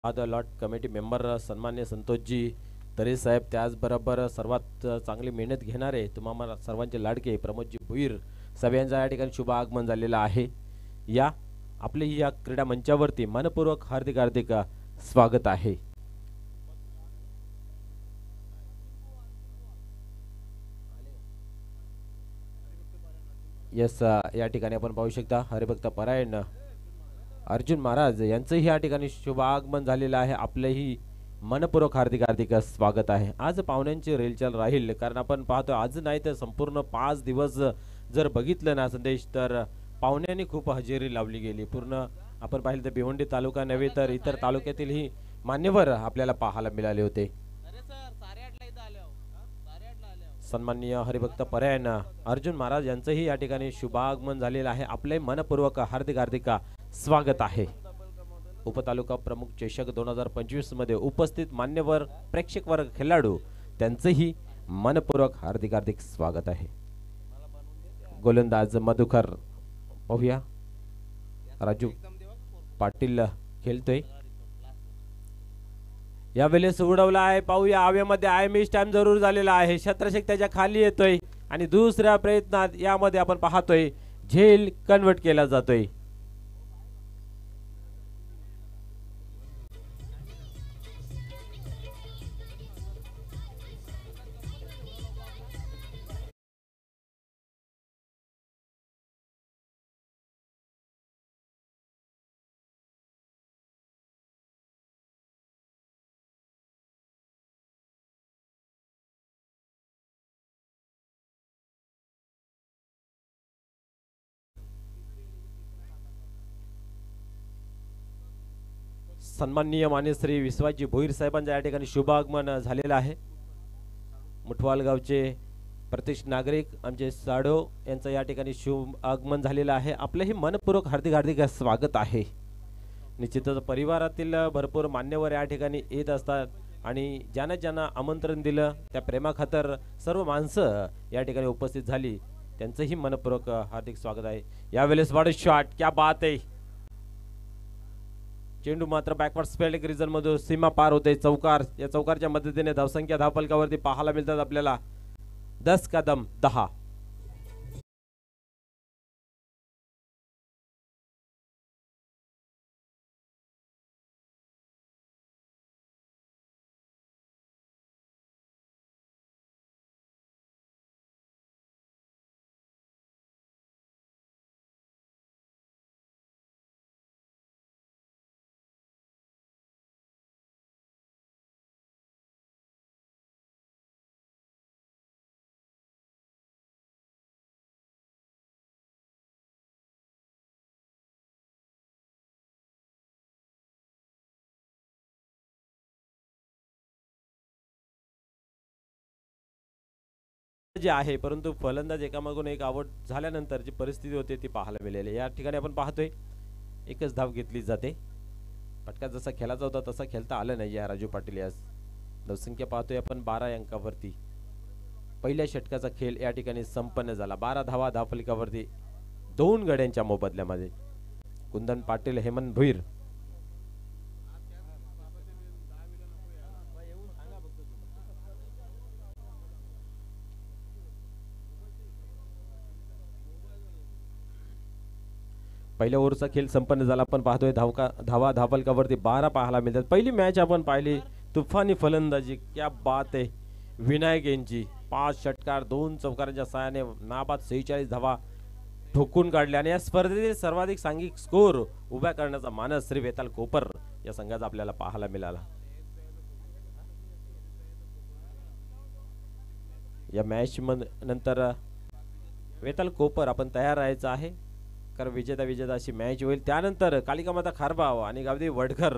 आज लॉट कमिटी मेंबर सन्मान्य संतोषजी तरे साहेब, त्याचबरोबर सर्वात चांगली मेहनत घेणारे तुम्हाला सर्वांचे लाडके प्रमोदजी भुईर सगळ्यांचा या ठिकाणी शुभ आगमन झालेला आहे। या आपले या क्रीडा मंचावरती मनपूर्वक हार्दिक हार्दिक स्वागत आहे। यस या ठिकाणी आपण पाहू शकता हरिभक्त परायण अर्जुन महाराज यांचंही या ठिकाणी शुभ आगमन झालेलं आहे। आपलेही मनपूर्वक हार्दिक हार्दिक स्वागत आहे। आज पाहुण्यांची रेलचाल राहील, कारण आपण पाहतो आज नाही तर संपूर्ण 5 दिवस जर बघितलं ना संदेश, तर पाहुण्यांनी खूप हजेरी लावली गेली। पूर्ण आपण पाहिलं तर भिवंडी तालुका नव्हे तर इतर तालुक्यातीलही मान्यवर आपल्याला पाहायला मिळाले होते। सन्माननीय हरिभक्त परायण अर्जुन महाराज यांचंही या ठिकाणी शुभागमन झालेलं आहे। आपले मनपूर्वक हार्दिक हार्दिक स्वागत आहे। उपतालुका प्रमुख चषक 2025 मध्ये उपस्थित मान्यवर प्रेक्षक वर्ग खेळाडू त्यांचेही मनपूर्वक हार्दिक हार्दिक स्वागत आहे। गोलंदाज मधुकर पाहूया, राजू पाटील खेळतोय, यावेळेस उडवला आहे, पाहूया हवेमध्ये आहे, मिस टाइम जरूर झालेला आहे, क्षेत्ररक्षक त्याच्या खाली येतोय आणि दुसऱ्या प्रयत्नात यामध्ये आपण पाहतोय झेल कन्वर्ट केला जातोय। सन्माननीय मान्य श्री विश्वाजी भोईर साहेबांच्या या ठिकाणी शुभ आगमन झालेलं आहे। मुठवाल गावचे प्रतिष्ठित नागरिक आमचे साडो यांचं या ठिकाणी शुभ आगमन झालेलं आहे। आपलेही मनपूर्वक हार्दिक हार्दिक स्वागत आहे। निश्चितच परिवारातील भरपूर मान्यवर या ठिकाणी येत असतात आणि ज्यांना ज्यांना आमंत्रण दिलं त्या प्रेमाखातर सर्व माणसं या ठिकाणी उपस्थित झाली, त्यांचंही मनपूर्वक हार्दिक स्वागत आहे। यावेळेस वाढ शॉट, क्या बात आहे। चेंडू मात्र बॅकवर्ड स्पेल्ड रिजन मधून सीमा पार होते। चौकार, या चौकारच्या मदतीने धावसंख्या धावफलकावरती पाहायला मिळतात आपल्याला 10 का दम 10। जे आहे, परंतु फलंदाज एकामागून एक आउट झाल्यानंतर जी परिस्थिती होते ती पाहायला मिळाली। या ठिकाणी आपण पाहतोय एकच धाव घेतली जाते। फटका जसा खेळायचा होता तसा खेळता आलं नाही या राजू पाटील यास। धावसंख्या पाहतोय आपण 12 अंकावरती। पहिल्या षटकाचा खेळ या ठिकाणी संपन्न झाला। 12 धावा धावफलकावरती 2 गड्यांच्या मोबदल्यामध्ये। कुंदन पाटील, हेमंत भुईर पहिल्या ओव्हरचा खेळ संपन्न झाला। आपण पाहतोय धावा धावफलकावरती 12 पाहायला मिळतात। पहिली मॅच आपण पाहिली तुफानी फलंदाजी, क्या बात आहे विनायक यांची। 5 षटकार 2 चौकारांच्या साहाय्याने नाबाद 46 धावा ठोकून काढल्या आणि या स्पर्धेतील सर्वाधिक सांघिक स्कोर उभ्या करण्याचा मानस श्री वेताल कोपर या संघाचा आपल्याला पाहायला मिळाला। या मॅच नंतर वेताल कोपर आपण तयार राहायचं आहे, कारण विजेता अशी मॅच होईल। त्यानंतर कालिकामाता खारबाव आणि गावदेवी वडघर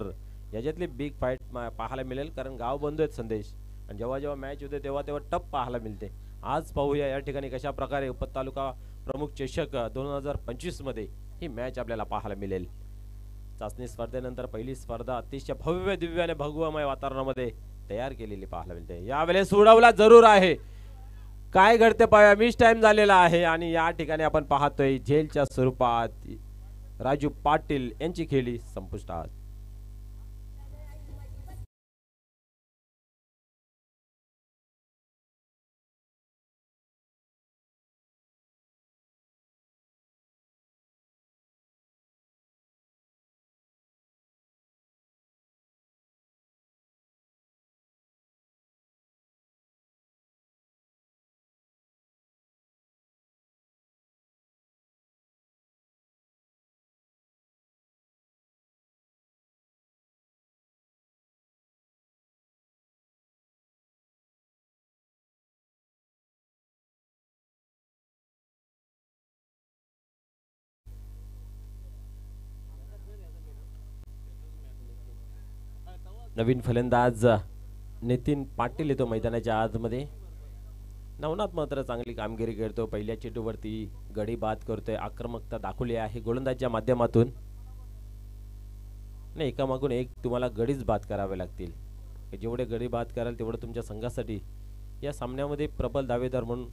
याच्यातली बिग फाईट पाहायला मिळेल, कारण गाव बंधू आहेत संदेश आणि जेव्हा मॅच होते तेव्हा टप पाहायला मिळते। आज पाहूया या ठिकाणी कशा प्रकारे उपत तालुका प्रमुख चषक 2025 मध्ये ही मॅच आपल्याला पाहायला मिळेल। चाचणी स्पर्धेनंतर पहिली स्पर्धा अतिशय भव्य दिव्य आणि भगवमय वातावरणामध्ये तयार केलेली पाहायला मिळते। यावेळेस सोडवला जरूर आहे, काय घडते पाहूया। मिस टाइम झालेला आहे आणि या ठिकाणी आपण पाहतोय झेलच्या स्वरूपात राजू पाटील यांची खेळी संपुष्टात। नवीन फलंदाज नितीन पाटील येतो मैदानाच्या आतमध्ये। नवनाथ मात्र चांगली कामगिरी करतो, पहिल्या चेंडूवरती गडी बाद करतोय, आक्रमकता दाखवली आहे गोलंदाजच्या माध्यमातून। नाही, एकामागून एक तुम्हाला गडीच बाद करावे लागतील। जेवढे गडी बाद कराल तेवढं तुमच्या संघासाठी या सामन्यामध्ये प्रबल दावेदार म्हणून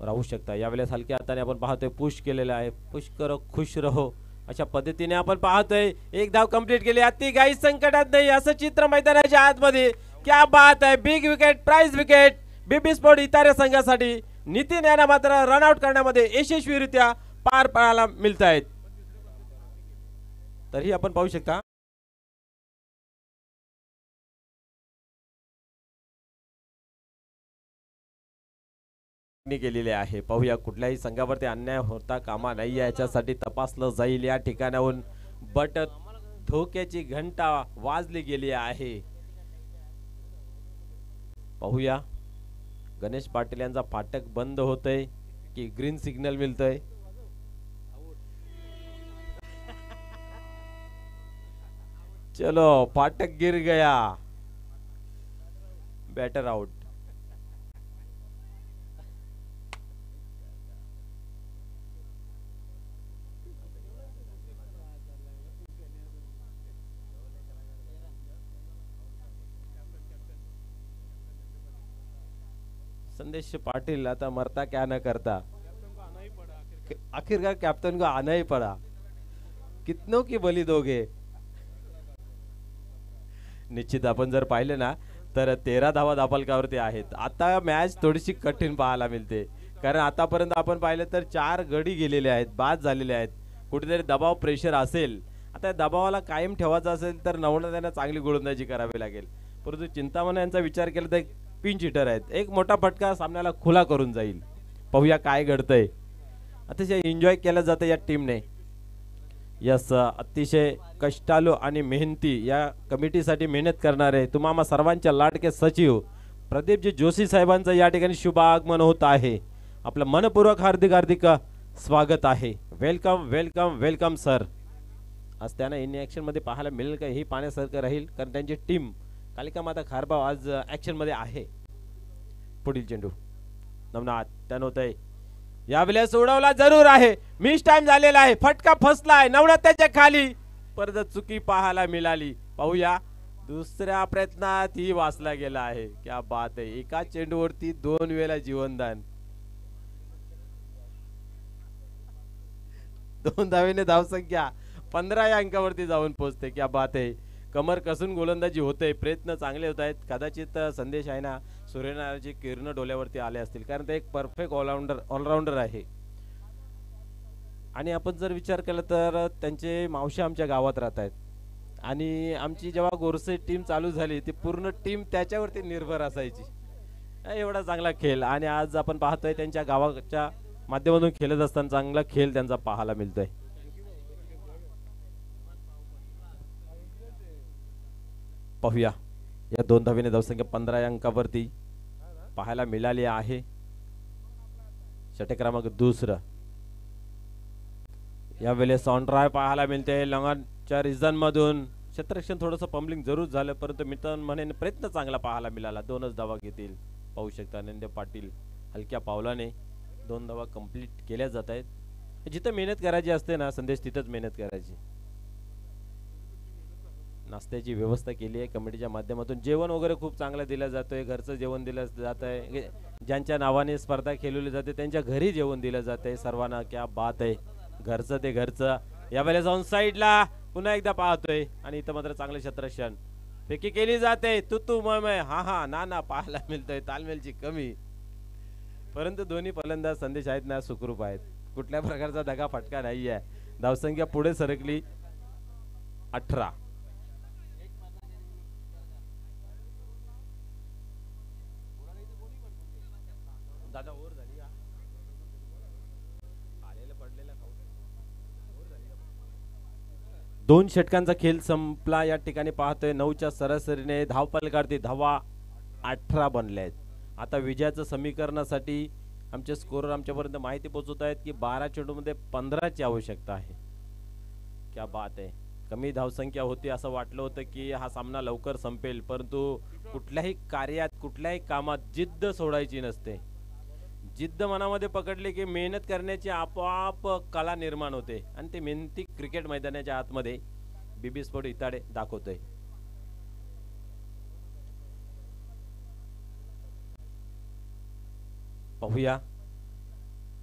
राहू शकता। यावेळेस हलक्या हाताने आपण पाहतोय पुश केलेला आहे, पुश करो खुश रहो अशा पद्धतीने आपण पाहतोय। एक धाव कंप्लीट केली, अति काही संकटात नाही असं चित्र मैदानाच्या आतमध्ये। क्या बात आहे, big wicket, prize wicket BB sport इतारे संघासाठी। नितीन यांना मात्र रनआउट करण्यामध्ये यशस्वीरित्या पार पाडायला मिळत आहेत। तरी आपण पाहू शकता केलेले आहे। पाहूया कुठल्याही संघावरती अन्याय होता कामा नाही याच्यासाठी तपासलं जाईल या ठिकाणाहून। बट धोक्याची घंटा वाजली गेली आहे। पाहूया गणेश पाटील यांचा फाटक बंद होतय की ग्रीन सिग्नल मिळतय। चलो फाटक गिर गया, बैटर आउट. संदेश पाटिल आता मरता क्या न करता, आखिरकार कॅप्टन को आना ही पड़ा. कितनों की बली दोगे. निश्चित आपण जर पाहिले ना तर 13 धावा धापलकावरती आहेत. आता मॅच थोडीशी कठीण पाहायला मिळते, कारण आतापर्यंत आपण पाहिलं तर 4 गडी गेलेले आहेत, बाद झालेले आहेत. कुठेतरी दबाव प्रेशर असेल. आता दबावाला कायम ठेवायचा असेल तर नवना त्यांना चांगली गोलंदाजी करावी लागेल. परंतु चिंतामण यांचा विचार केला तर पिंच हिटर आहेत, एक मोठा फटका सामन्याला खुला करून जाईल. पाहूया काय घडतंय. अतिशय एन्जॉय केलं जातं या टीमने. यस, अतिशय कष्टालू आणि मेहनती या कमिटीसाठी मेहनत करणारे तुम्हा सर्वांच्या लाडके सचिव प्रदीपजी जोशी साहेबांचं या ठिकाणी शुभ आगमन होत आहे. आपलं मनपूर्वक हार्दिक हार्दिक स्वागत आहे. Welcome welcome welcome sir. आज त्यांना इन ॲक्शन मध्ये पाहायला मिळेल का हे पाहण्यासारखं राहील, कारण त्यांची टीम कालिका माता खारबाव आज ॲक्शन मध्ये आहे. पुढील चेंडू नवनाथ टर्न होत आहे. यावेळेस उडवला जरूर आहे, मिस टाइम झालेला आहे, फटका फसलाय. नवनाथ त्याच्या खाली, परत चुकी पाहायला मिळाली. पाहूया दुसऱ्या प्रयत्नात ही वाचला गेला आहे. क्या बात आहे. एका चेंडूवरती 2 वेळा जीवनदान. 2 धावेने धावसंख्या 15 या अंकावरती जाऊन पोहोचते. क्या बात आहे. कमर कसून गोलंदाजी होते, प्रयत्न चांगले होत आहेत. कदाचित संदेश आहे ना सूर्यनारायणची किरण डोल्यावरती आले असतील, कारण ते एक परफेक्ट ऑलराऊंडर आहे. आणि आपण जर विचार केला तर त्यांचे मावशी आमच्या गावात राहत आहेत, आणि आमची जेव्हा गोरसे टीम चालू झाली ती पूर्ण टीम त्याच्यावरती निर्भर असायची. एवढा चांगला खेळ, आणि आज आपण पाहतोय त्यांच्या गावाच्या माध्यमातून खेळत असताना चांगला खेळ त्यांचा पाहायला मिळतोय. पाहूया या 2 धावेने धावसंख्या 15 या अंकावरती पाहायला मिळाली आहे. षटक क्रमांक दुसरं यावेळेस ऑन ड्राय पाहायला मिळते. लंगनच्या रिझन मधून क्षेत्ररक्षण थोडंसं पंबलिंग जरूर झालं, परंतु मिथुन म्हणे प्रयत्न चांगला पाहायला मिळाला. 2च धावा घेतील. पाहू शकता नंदे पाटील हलक्या पावलाने 2 धावा कंप्लीट केल्या जात आहेत. जिथं मेहनत करायची असते ना संदेश, तिथंच मेहनत करायची. नाश्त्याची व्यवस्था केली आहे कमिटीच्या माध्यमातून. जेवण वगैरे खूप चांगलं दिलं जातोय, घरचं जेवण दिलं जात आहे. ज्यांच्या नावाने स्पर्धा खेळवली जाते त्यांच्या घरी जेवण दिलं जाते सर्वांना. क्या बात आहे. घरचं ते घरचं. यावेळेस जाऊन साईडला पुन्हा एकदा पाहतोय, आणि इथं मात्र चांगलं क्षेत्ररक्षण. फेकी केली जाते. तू मय हा हा ना ना पाहायला मिळतोय. तालमेलची कमी, परंतु दोन्ही फलंदाज संदेश आहेत ना सुखरूप आहेत. कुठल्या प्रकारचा दगा फटका नाही आहे. धावसंख्या पुढे सरकली 18. दादा ओव्हर झाली का? आलेला पडलेला 2 षटकांचा खेळ संपला. या ठिकाणी पाहतोय 9च्या सरासरीने धावपलकावरती धावा 18 बनल्या आहेत. आता विजयाचं समीकरणासाठी आमचे स्कोरर आमच्यापर्यंत माहिती पोहोचवत आहेत की 12 चेंडूमध्ये 15ची आवश्यकता आहे. क्या बात आहे. कमी धावसंख्या होती, असं वाटलं होतं की हा सामना लवकर संपेल, परंतु कुठल्याही कार्यात कुठल्याही कामात जिद्द सोडायची नसते. जिद्द मनामध्ये पकडली की मेहनत करण्याची आपोआप कला निर्माण होते, आणि ते मेहनती क्रिकेट मैदानाच्या आतमध्ये बीबी स्पोर्ट इताडे दाखवतोय. पाहूया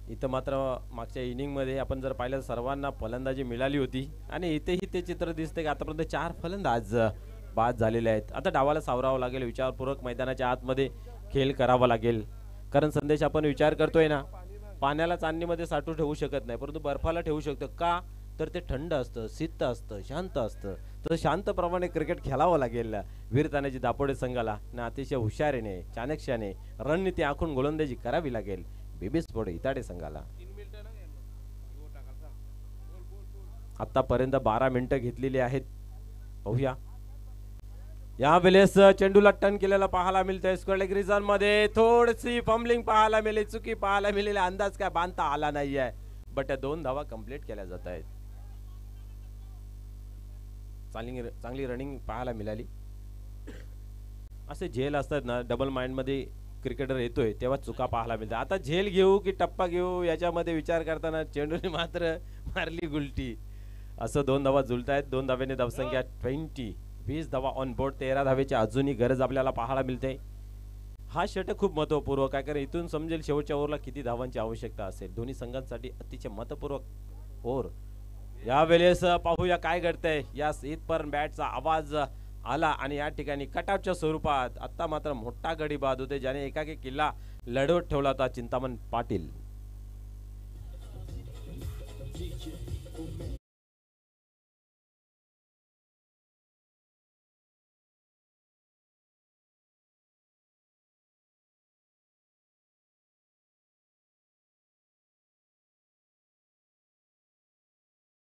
इथं मात्र मागच्या इनिंग मध्ये आपण जर पाहिलं सर्वांना फलंदाजी मिळाली होती, आणि इथेही ते चित्र दिसते की आतापर्यंत 4 फलंदाज बाद झालेले आहेत. आता डावाला सावरावं लागेल, विचारपूर्वक मैदानाच्या आतमध्ये खेळ करावा लागेल. कारण संदेश आपण विचार करतोय ना, पाण्याला चांदणीमध्ये साठवून ठेवू शकत नाही, परंतु बर्फाला ठेवू शकतो. का तर ते थंड असतं, शीत असतं, शांत असतं. तर शांतप्रमाणे क्रिकेट खेळावं लागेल वीर तानाजी दापोडे संघाला. ना अतिशय हुशारीने चाणक्याने रणनीती आखून गोलंदाजी करावी लागेल बीबी स्पोर्ट इताडे संघाला. आतापर्यंत 12 मिनिटं घेतलेली आहेत. पाहूया यावेळेस चेंडूला टर्न केलेला पाहायला मिळतोय. स्क्वेअर लेग रिझन मध्ये थोडीशी फंबलिंग पाहायला मिळेल, चुकी पाहायला मिळेल. अंदाज काय बांधता आला नाहीये, बट 2 धावा कंप्लीट केल्या जात आहेत. चांगली रनिंग पाहायला मिळाली. असे झेल असतात ना, डबल माइंडमध्ये क्रिकेटर येतोय तेव्हा चुका पाहायला मिळतात. आता झेल घेऊ की टप्पा घेऊ याच्यामध्ये विचार करताना चेंडूने मात्र मारली गुलटी. असं 2 धावा जुळतायत. 2 धावेने धावसंख्या 20 धावा ऑन बोर्ड. 13 धावेची अजूनही गरज आपल्याला पाहायला मिळते. हा षटक खूप महत्वपूर्वक आहे, कारण इथून समजेल शेवटच्या ओव्हरला किती धावांची आवश्यकता असेल. दोन्ही संघांसाठी अतिशय महत्वपूर्वक ओव्हर. यावेळेस पाहूया काय घडतंय. या इथपर्यंत बॅटचा आवाज आला आणि या ठिकाणी कटआउटच्या स्वरूपात आता मात्र मोठा गडी बाद होते, ज्याने एकाकी किल्ला लढवत ठेवला होता चिंतामण पाटील.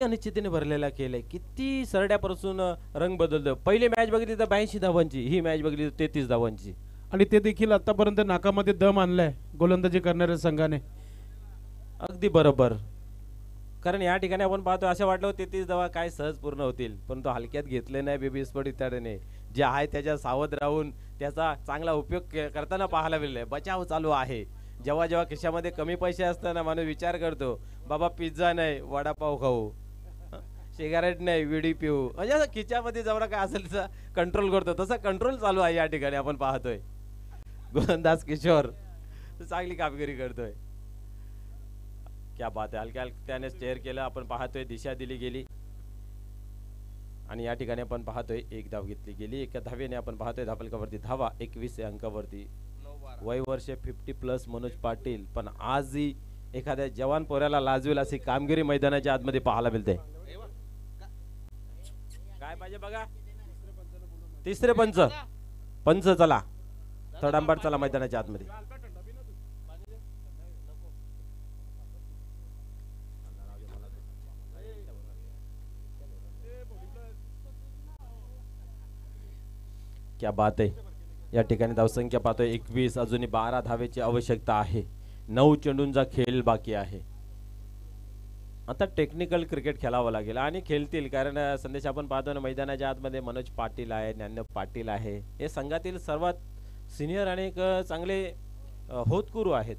अनिश्चिततेने भरलेला खेळ आहे. किती सरड्यापासून रंग बदलतो. पहिली मॅच बघितली तर 82 धावांची, ही मॅच बघितली तर 33 धावांची. आणि ते देखील आतापर्यंत नाकामध्ये दम आणलाय गोलंदाजी करणाऱ्या संघाने. अगदी बरोबर, कारण या ठिकाणी आपण पाहतो असं वाटलं 33 धावा काय सहज पूर्ण होतील, परंतु हलक्यात घेतले नाही बीबी स्पोर्ट इत्यादीने. जे आहे त्याच्या सावध राहून त्याचा चांगला उपयोग करताना पाहायला मिळालाय. बचाव चालू आहे. जेव्हा जेव्हा खिशामध्ये कमी पैसे असताना माणूस विचार करतो, बाबा पिझ्झा नाही वडापाव खाऊ, सिगारेट नाही विडी पिऊ, म्हणजे असं खिच्यामध्ये जेवढा काय असेल तसं कंट्रोल करतो. तसा कंट्रोल चालू आहे या ठिकाणी आपण पाहतोय. गोलंदाज किशोर चांगली कामगिरी करतोय. क्या बात आहे. हलक्या त्याने स्टेअर केलं आपण पाहतोय. दिशा दिली गेली आणि या ठिकाणी आपण पाहतोय 1 धाव घेतली गेली. एका धावेने आपण पाहतोय धापलकावरती धावा 21 अंकावरती. वय वर्ष 50+ मनोज पाटील, पण आजही एखाद्या जवान पोऱ्याला लाजवेल अशी कामगिरी मैदानाच्या आतमध्ये पाहायला मिळते. काय पाहिजे बघा. तिसरे पंच चला तडांबाड चला मैदानाच्या आतमध्ये. क्या बात आहे. या ठिकाणी धावसंख्या पाहतोय 21. अजूनही 12 धावेची आवश्यकता आहे. 9 चेंडूंचा खेळ बाकी आहे. आता टेक्निकल क्रिकेट खेळावं लागेल आणि खेळतील, कारण संदेश आपण पाहतो ना मैदानाच्या आतमध्ये मनोज पाटील आहे, ज्ञानदेव पाटील आहे, हे संघातील सर्वात सिनियर आणि एक चांगले होतकुरू आहेत.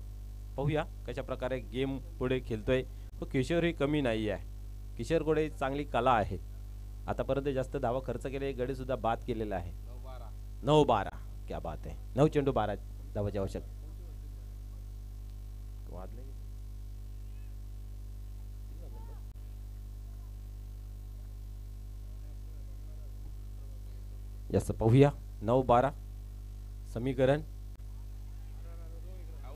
पाहूया कशा प्रकारे गेम पुढे खेळतोय. तो किशोर ही कमी नाही आहे. किशोरकडे चांगली कला आहे. आतापर्यंत जास्त धावा खर्च केले, गडी सुद्धा बाद केलेला आहे. 9-12. क्या बात आहे. 9 चेंडू 12 धावाची आवश्यकता. याच पाहूया 9-12 समीकरण.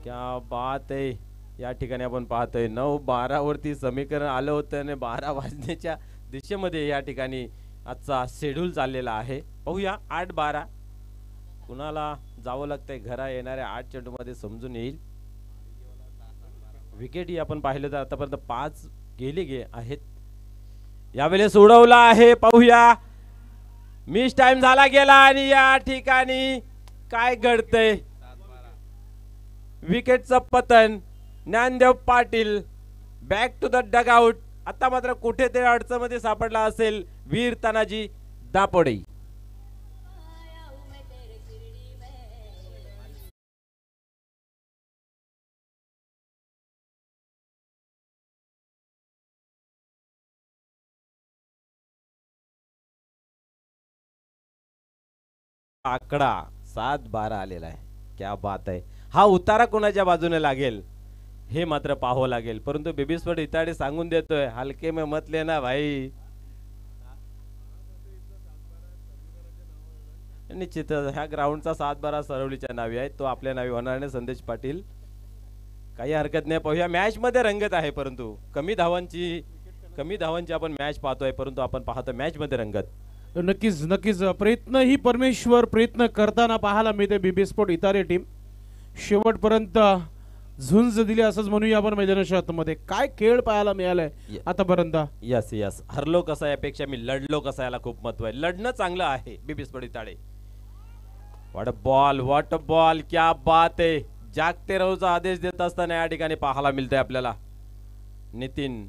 क्या बात आहे. या ठिकाणी आपण पाहतोय 9-12 वरती समीकरण आलं होतं आणि 12 वाजण्याच्या दिशेमध्ये या ठिकाणी आजचा शेड्यूल चाललेला आहे. पाहूया 8-12 कुणाला जावं लागतंय. घरा येणाऱ्या 8 चेंडू मध्ये समजून येईल. विकेट ही आपण पाहिलं तर आतापर्यंत 5 गेले आहेत. यावेळेस उडवला आहे. पाहूया मिस टाइम झाला गेला आणि या ठिकाणी काय घडतंय. विकेटचं पतन. Gyandev Patil back to the dugout. आता मात्र कुठेतरी अडचणमध्ये सापडला असेल वीर तानाजी दापोडे. आकडा 7-12 आलेला आहे. क्या बात आहे. हा उतारा कोणाच्या बाजूने लागेल हे मात्र पाहावं लागेल, परंतु बेबी स्पोर्ट इताडे सांगून देतोय हलके में मत लेना भाई. निश्चित ह्या ग्राउंडचा 7-12 सरवलीच्या नावी आहे. तो आपल्या नावी होणार नाही. संदेश पाटील काही हरकत नाही. पाहूया मॅच मध्ये रंगत आहे, परंतु कमी धावांची आपण मॅच पाहतोय, परंतु आपण पाहतो मॅच मध्ये रंगत. नक्कीच प्रयत्न ही परमेश्वर प्रयत्न करताना पाहायला मिळते. बीबी स्पोर्ट इतारे टीम शेवटपर्यंत झुंज दिली असंच म्हणूया आपण मैदानाच्या आतमध्ये. काय खेळ पाहायला मिळालाय आतापर्यंत. यस हरलो कसा यापेक्षा मी लढलो कसा याला खूप महत्व आहे. लढणं चांगलं आहे. बीबी स्पोर्ट इताडे. What a ball. क्या बात आहे. जागते राहूचा आदेश देत असताना या ठिकाणी पाहायला मिळतंय आपल्याला नितीन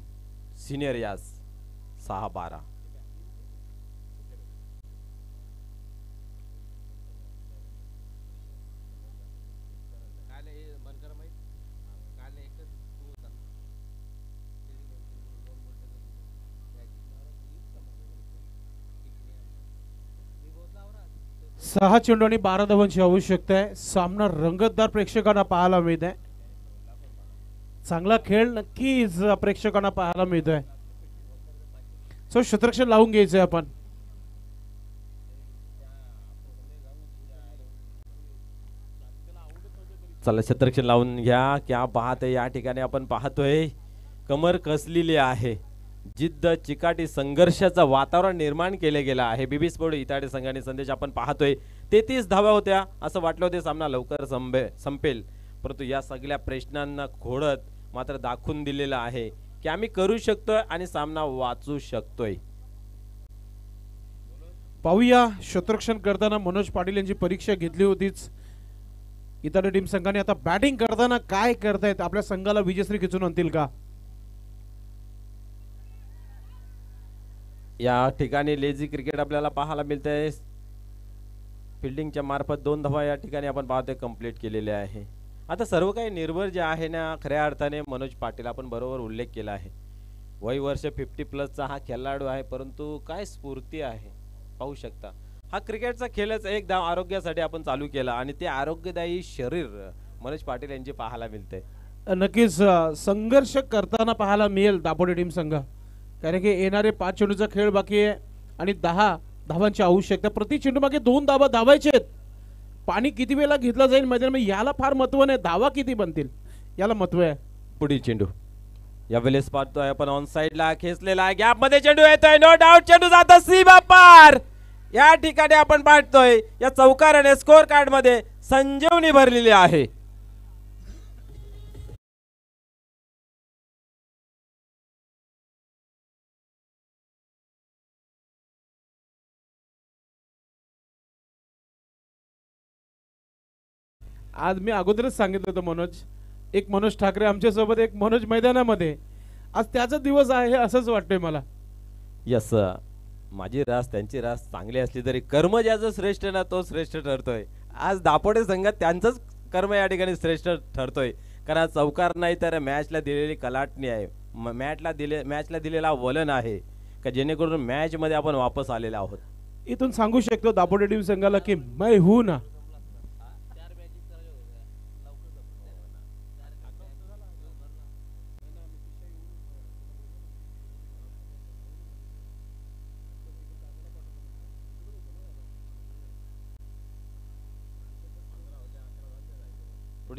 सिनियर यास 6-12. 6 चेंडू आणि 12 धावांची आवश्यकता आहे. सामना रंगतदार प्रेक्षकांना पाहायला मिळत आहे. चांगला खेळ नक्कीच प्रेक्षकांना पाहायला मिळतोय. सो क्षेत्ररक्षण लावून घ्यायचंय आपण. चला क्षेत्ररक्षण लावून घ्या. क्या पाहत या ठिकाणी आपण पाहतोय कमर कसलेली आहे. जिद्द चिकाटी संघर्षाचं वातावरण निर्माण केले गेलं आहे. बीबी स्पोर्ट इताडे संघाने संदेश आपण पाहतोय 33 धावा होत्या. असं वाटलं होते सामना लवकर संपेल, परंतु या सगळ्या प्रश्नांना खोडत मात्र दाखवून दिलेलं आहे की आम्ही करू शकतोय आणि सामना वाचू शकतोय. पाहूया क्षेत्ररक्षण करताना मनोज पाटील यांची परीक्षा घेतली होतीच. इतर टीम संघाने आता बॅटिंग करताना काय करतायत, आपल्या संघाला विजयश्री खिचून आणतील का? या ठिकाणी लेझी क्रिकेट आपल्याला पाहायला मिळतंय. फिल्डिंगच्या मार्फत 2 धावा या ठिकाणी आपण पाहतोय कंप्लीट केलेले आहे. आता सर्व काही निर्भर जे आहे ना, खऱ्या अर्थाने मनोज पाटील आपण बरोबर उल्लेख केला आहे. वय वर्ष 50+ हा खेळाडू आहे, परंतु काय स्फूर्ती आहे पाहू शकता. हा क्रिकेटचा खेळच एक धाव आरोग्यासाठी आपण चालू केला आणि ते आरोग्यदायी शरीर मनोज पाटील यांचे पाहायला मिळते. नक्कीच संघर्ष करताना पाहायला मिळेल दापोली टीम संघ, कारण की येणारे 5 चेंडूचा खेळ बाकी आहे आणि 10 धावांची आवश्यकता. प्रति चेंडू मागे 2 धावा धावायचे आहेत. पाणी किती वेळा घेतलं जाईल मैदानामध्ये याला फार महत्व नाही, धावा किती बनतील याला महत्व आहे. पुढील चेंडू या वेळेस पाहतोय आपण ऑन साइडला खेचलेला आहे. गॅप मध्ये चेंडू येतोय, नो डाऊट चेंडू जातो सीमा पार. या ठिकाणी आपण पाहतोय या चौकाराने स्कोर कार्ड मध्ये संजीवनी भरलेली आहे. आज मी अगोदरच सांगितलं होतं एक मनोज ठाकरे आमच्या सोबत, एक मनोज मैदानामध्ये. आज त्याचा दिवस आहे असंच वाटतंय मला. यस, माझी रास त्यांची रास चांगली असली तरी कर्म ज्याचं श्रेष्ठ ना तो श्रेष्ठ ठरतोय. आज दापोडे संघात त्यांचंच कर्म या ठिकाणी श्रेष्ठ ठरतोय, कारण चौकार नाही तर मॅचला दिलेली कलाटणी आहे, मॅचला दिलेला वलन आहे का जेणेकरून मॅच मध्ये आपण वापस आलेलो आहोत. इथून सांगू शकतो दापोडे टीम संघाला की मैं हूं ना.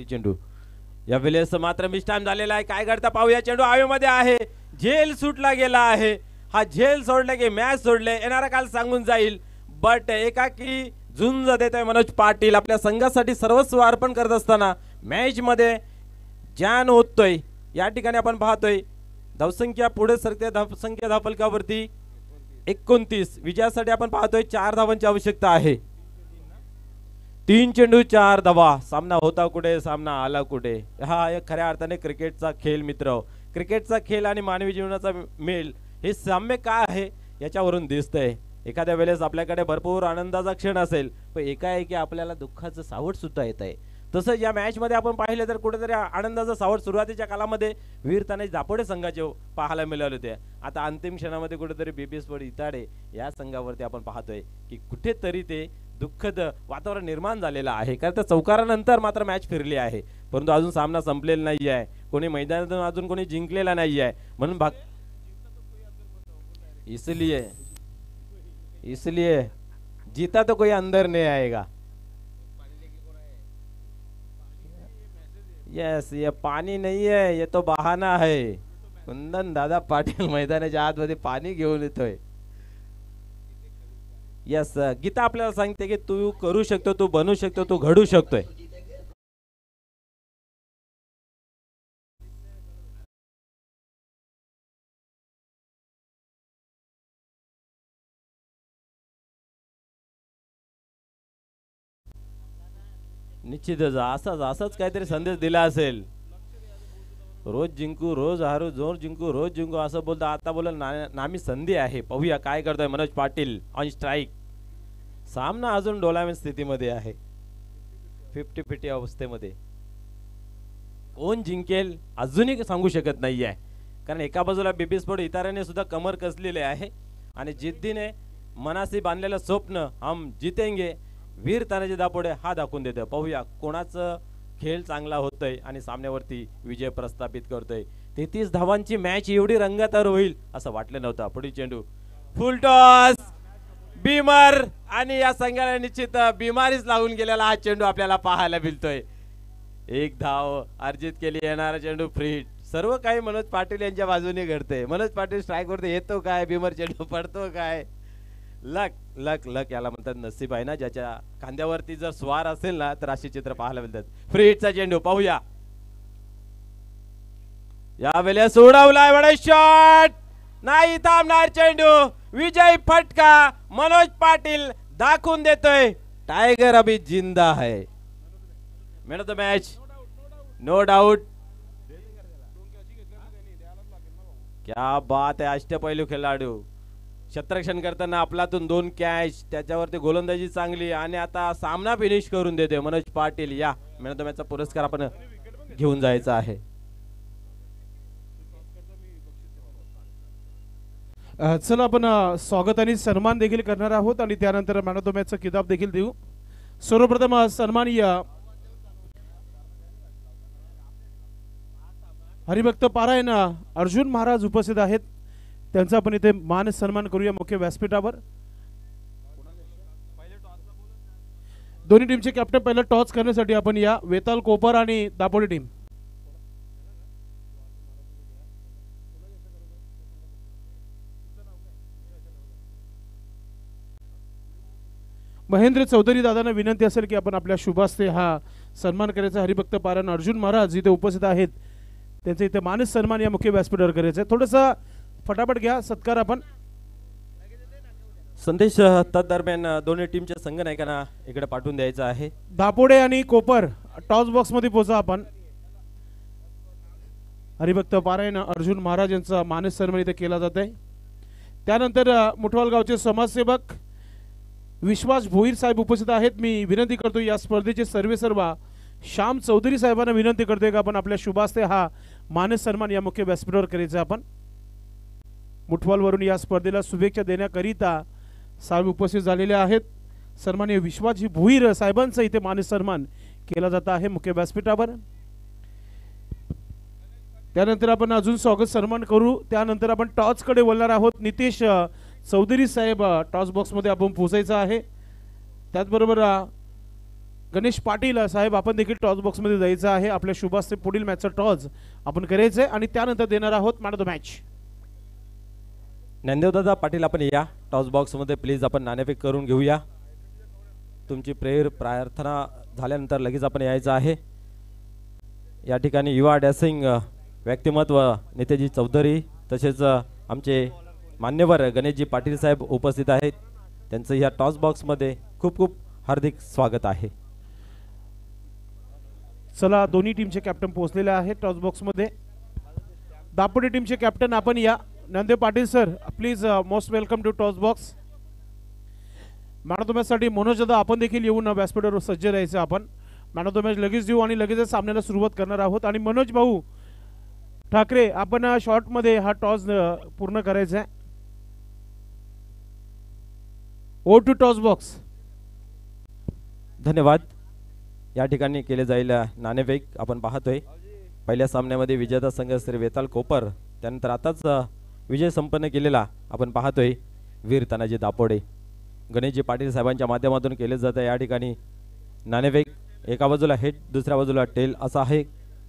चेंडू या वेळेस मात्र मिस्टाइम झालेला आहे. काय करता पाहूया. चेंडू हवेमध्ये आहे, झेल सुटला गेला आहे. हा झेल सोडला की मॅच सोडले येणारा काल सांगून जाईल, बट एकाकी झुंज देतोय मनोज पाटील. आपल्या संघासाठी सर्वस्व अर्पण करत असताना मॅच मध्ये जान होतोय. या ठिकाणी आपण पाहतोय धावसंख्या पुढे सरते, धावसंख्या धावफलकावरती 29. विजयासाठी आपण पाहतोय 4 धावांची आवश्यकता आहे. 3 चेंडू 4 धावा. सामना होता कुठे, सामना आला कुठे. हा एक खऱ्या अर्थाने क्रिकेटचा खेळ मित्र. क्रिकेटचा खेळ आणि मानवी जीवनाचा मेल हे साम्य काय आहे याच्यावरून दिसतंय. एखाद्या वेळेस आपल्याकडे भरपूर आनंदाचा क्षण असेल, पण एकाएकी आपल्याला दुःखाचं सावट सुद्धा येत आहे. तसं या मॅच मध्ये आपण पाहिलं तर कुठेतरी आनंदाचा सावट सुरुवातीच्या कालामध्ये वीरताने दापोडे संघाचे पाहायला मिळाले होते. आता अंतिम क्षणामध्ये कुठेतरी बीबी स्पोर्ट इताडे या संघावरती आपण पाहतोय की कुठेतरी ते दुःखद वातावरण निर्माण झालेलं आहे. कारण त्या चौकारानंतर मात्र मॅच फिरली आहे, परंतु अजून सामना संपलेला नाही आहे. कोणी मैदानातून अजून कोणी जिंकलेला नाही आहे. म्हणून इसलिए जीता तो कोई अंदर नहीं आएगा. यस, ये पानी नहीं है, ये तो बहाना है. कुंदन दादा पाटील मैदानाच्या आतमध्ये पाणी घेऊन येतोय. यस, गीता आपल्याला सांगते की तू करू शकतो, तू बनू शकतो, तू घडू शकतोय. निश्चितच असंच काहीतरी संदेश दिला असेल. रोज जिंकू रोज हारू, जोर जिंकू रोज जिंकू असं बोलता आता बोल नामी संधी आहे. पाहूया काय करतोय मनोज पाटील ऑन स्ट्राईक. सामना अजून डोलामेंट स्थितीमध्ये आहे, 50-50 अवस्थेमध्ये. कोण जिंकेल अजूनही सांगू शकत नाहीये, कारण एका बाजूला बीबी स्पोर्ट इताराने सुद्धा कमर कसलेले आहे आणि जिद्दीने मनासी बांधलेलं स्वप्न हम जितेंगे वीर तानाजी दापोडे हा दाखवून देतोय. पाहूया कोणाचं खेळ चांगला होतोय आणि सामन्यावरती विजय प्रस्थापित करतोय. 33 धावांची मॅच एवढी रंगतदार होईल असं वाटलं नव्हतं. पुढील चेंडू फुल टॉस बीमर आणि या संघाला निश्चित बिमारीच लागून गेलेला हा चेंडू आपल्याला पाहायला मिळतोय. एक धाव अर्जित केली, येणारा चेंडू फ्री. सर्व काही मनोज पाटील यांच्या बाजूने घडते. मनोज पाटील स्ट्राईक वरती येतो काय, बिमर चेंडू पडतो काय. लक लक लक याला म्हणतात नसीब आहे ना, ज्याच्या खांद्यावरती जर स्वार असेल ना तर अशी चित्र पाहायला मिळतात. फ्री हिटचा चेंडू पाहूया. यावेळेस सोडवलाय बडा शॉट, नाही थांबणार चेंडू. विजय फटका मनोज पाटील दाखवून देतोय टायगर अभी जिंदा है. Man of the match no doubt. क्या बात आहे. अष्टपैलू खेळाडू, क्षेत्ररक्षण करताना आपलातून 2 कॅच, त्याच्यावरती गोलंदाजी चांगली आणि आता सामना फिनिश करून देतोय मनोज पाटील. या मॅन ऑफ द मॅचचा पुरस्कार आपण घेऊन जायचा आहे. चला आपण स्वागत आणि सन्मान देखील करणार आहोत आणि त्यानंतर मॅन ऑफ द मॅचचा किताब देखील देऊ. सर्वप्रथम सन्माननीय हरिभक्त पारायण अर्जुन महाराज उपस्थित आहेत. त्यांचा आपण इथे मान सन्मान करूया मुख्य व्यासपीठावर. दोन्ही टीमचे कॅप्टन पहिला टॉस करण्यासाठी आपण या वेताल कोपर आणि दापोली टीम. महेंद्र चौधरी दादांना विनंती असेल की आपण आपल्या शुभास्ते हा सन्मान करायचा. हरिभक्त पारायण अर्जुन महाराज इथे उपस्थित आहेत, त्यांचे इथे मानस सन्मान या मुख्य व्यासपीठावर करायचा आहे. थोडंसं फटाफट घ्या सत्कार. आपण संदेश तदरम्यान दोन्ही टीमच्या संघनायकांना इकडे पाठवून द्यायचा आहे. दापोडे आणि कोपर टॉस बॉक्स मध्ये पोहोचा. आपण हरिभक्त पारायण अर्जुन महाराज यांचा मानस सन्मान इथे केला जात आहे. त्यानंतर मुठवाल गावचे समाजसेवक विश्वास भोईर साहेब उपस्थित आहेत. मी विनंती करतो या स्पर्धेचे सर्वेसर्वा श्याम चौधरी साहेबांना विनंती करतोय की आपण आपल्या शुभास्ते हा मानस सन्मान या मुख्य व्यासपीठावर करायचा. आपण मुठवालवरून या स्पर्धेला शुभेच्छा देण्याकरिता साहेब उपस्थित झालेले आहेत. सन्माननीय विश्वासजी भोईर साहेबांचा इथे मानस सन्मान केला जात आहे मुख्य व्यासपीठावर. त्यानंतर आपण अजून स्वागत सन्मान करू. त्यानंतर आपण टॉस कडे वळणार आहोत. नितेश चौधरी साहेब टॉस बॉक्स मध्ये आपण पोहोचायचं आहे. त्याचबरोबर गणेश पाटील साहेब आपण देखील टॉस बॉक्स मध्ये जायचं आहे. आपल्या शुभास्ते पुढील मॅचचा टॉस आपण करायचं आहे आणि त्यानंतर देणार आहोत मॅन ऑफ द मॅच. ज्ञानदेवदादा पाटील आपण या टॉस बॉक्स मध्ये प्लीज आपण नाणेफेक करून घेऊया. तुमची प्रेयर प्रार्थना झाल्यानंतर लगेच आपण यायचं आहे. या ठिकाणी युवा डॅसिंग व्यक्तिमत्व नेतेजी चौधरी तसेच आमचे मान्यवर गणेशजी पाटील साहेब उपस्थित आहेत. त्यांचं या टॉस बॉक्स मध्ये खूप खूप हार्दिक स्वागत आहे. चला दोन्ही टीमचे कॅप्टन पोहोचलेले आहेत टॉस बॉक्स मध्ये. दापोडी टीमचे कॅप्टन आपण या. Nande Patil sir please most welcome to toss box. Man of the match साठी मनोज दादा आपण देखील येऊन व्यासपीठावर सज्ज राहायचं. आपण मॅन ऑफ द मॅच लगेच देऊ आणि लगेच सामन्याला सुरुवात करणार आहोत. आणि मनोज भाऊ ठाकरे आपण शॉर्ट मध्ये हा टॉस पूर्ण करायचा आहे. Over to toss box. धन्यवाद. या ठिकाणी केले जाईल नाणेफेक आपण पाहतोय. पहिल्या सामन्यामध्ये विजेता संघ श्री वेताल कोपर, त्यानंतर आताच विजय संपन्न केलेला आपण पाहतोय वीर तानाजी दापोडे. गणेशजी पाटील साहेबांच्या माध्यमातून केले जात आहे या ठिकाणी नाणेफेक. एका बाजूला हेड दुसऱ्या बाजूला टेल असा आहे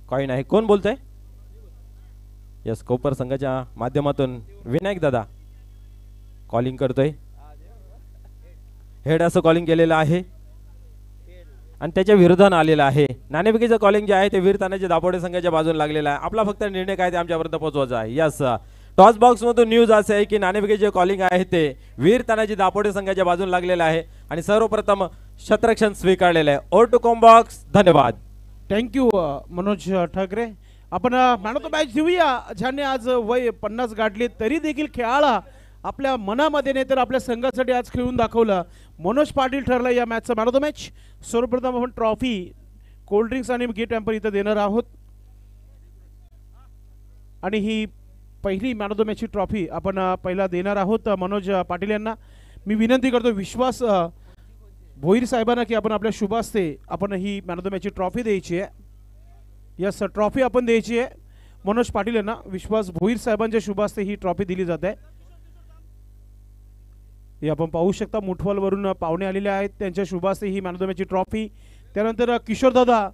कॉइन आहे. कोण बोलतोय? यस, कोपर संघाच्या माध्यमातून विनायक दादा कॉलिंग करतोय. हेड असं कॉलिंग केलेलं आहे आणि त्याच्या विरोधानं आलेलं आहे. नाणेफेकीचं कॉलिंग जे आहे ते वीर तानाजी दापोडे संघाच्या बाजूने लागलेलं आहे. आपला फक्त निर्णय काय ते आमच्यापर्यंत पोहोचवायचा आहे. यस, टॉस बॉक्स मधून न्यूज असे आहे की नाणेफेकीचे कॉलिंग आहे ते वीर तानाजी दापोडे संघाच्या बाजूने लागलेलं आहे आणि सर्वप्रथम क्षेत्ररक्षण स्वीकारलेलं आहे. Over to comm box. धन्यवाद. थँक्यू मनोज ठाकरे. आपण मॅन ऑफ द मॅच देऊया. ज्याने आज वय 50 गाठले तरी देखील खेळाला आपल्या मनामध्ये नाही तर आपल्या संघासाठी आज खेळून दाखवलं. मनोज पाटील ठरला या मॅचचा मॅन ऑफ द मॅच. सर्वप्रथम आपण ट्रॉफी, कोल्ड ड्रिंक्स आणि गिफ्ट हॅम्पर इथं देणार आहोत आणि ही पहिली मॅन ऑफ द मॅचची ट्रॉफी आपण पहिला देणार आहोत मनोज पाटील यांना. मी विनंती करतो विश्वास भोईर साहेबांना की आपण आपल्या शुभ हस्ते आपण he man of the मॅचची trophy द्यायची आहे। यस ट्रॉफी आपण द्यायची आहे मनोज पाटील यांना। विश्वास भोईर साहेबांच्या शुभ हस्ते ही ट्रॉफी दिली जाते। हे आपण पाहू शकता मुठवाल वरून पाहुणे आलेले आहेत, त्यांच्या शुभ हस्ते he man of the मॅचची trophy. त्यानंतर किशोर दादा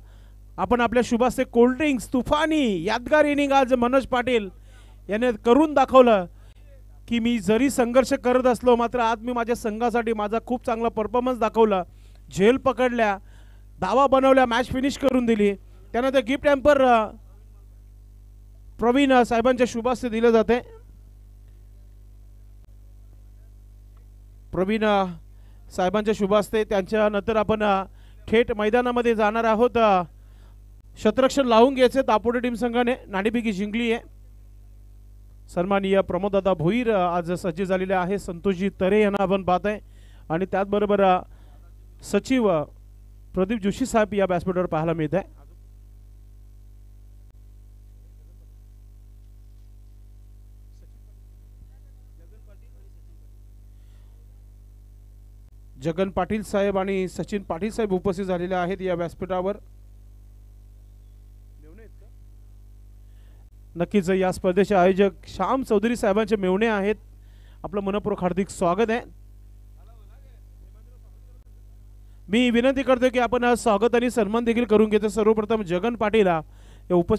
आपण आपल्या शुभ हस्ते कोल्ड ड्रिंक्स तुफानी यादगार इनिंग आज मनोज पाटील याने करून दाखवलं की मी जरी संघर्ष करत असलो मात्र आज मी माझ्या संघासाठी माझा खूप चांगला परफॉर्मन्स दाखवला, झेल पकडल्या, धावा बनवल्या, मॅच फिनिश करून दिली। त्यानंतर गिफ्ट हॅम्पर प्रवीण साहेबांच्या शुभ हस्ते दिले जाते। प्रवीण साहेबांच्या शुभ हस्ते त्यांच्या नंतर आपण थेट मैदानामध्ये जाणार आहोत। शतरक्षण लावून घ्यायचे दापोडे टीम संघाने नाणेफेकी जिंकली आहे। सन्माननीय प्रमोददादा भोईर आज सज्ज झालेले आहे, संतोषजी तरे यांना आपण पाहत आहे आणि त्याचबरोबर सचिव प्रदीप जोशी साहेब या व्यासपीठावर पाहायला मिळत आहे। जगन पाटील साहेब आणि सचिन पाटील साहेब उपस्थित झालेले आहेत या व्यासपीठावर। नक्कीच या स्पर्धेचे आयोजक श्याम चौधरी साहेबांचे मेवणे आहेत, आपलं मनपूर्वक हार्दिक स्वागत आहे। मी विनंती करतो की आपण स्वागत आणि सन्मान देखील करून घेतो। सर्वप्रथम जगन पाटील या उपस्थित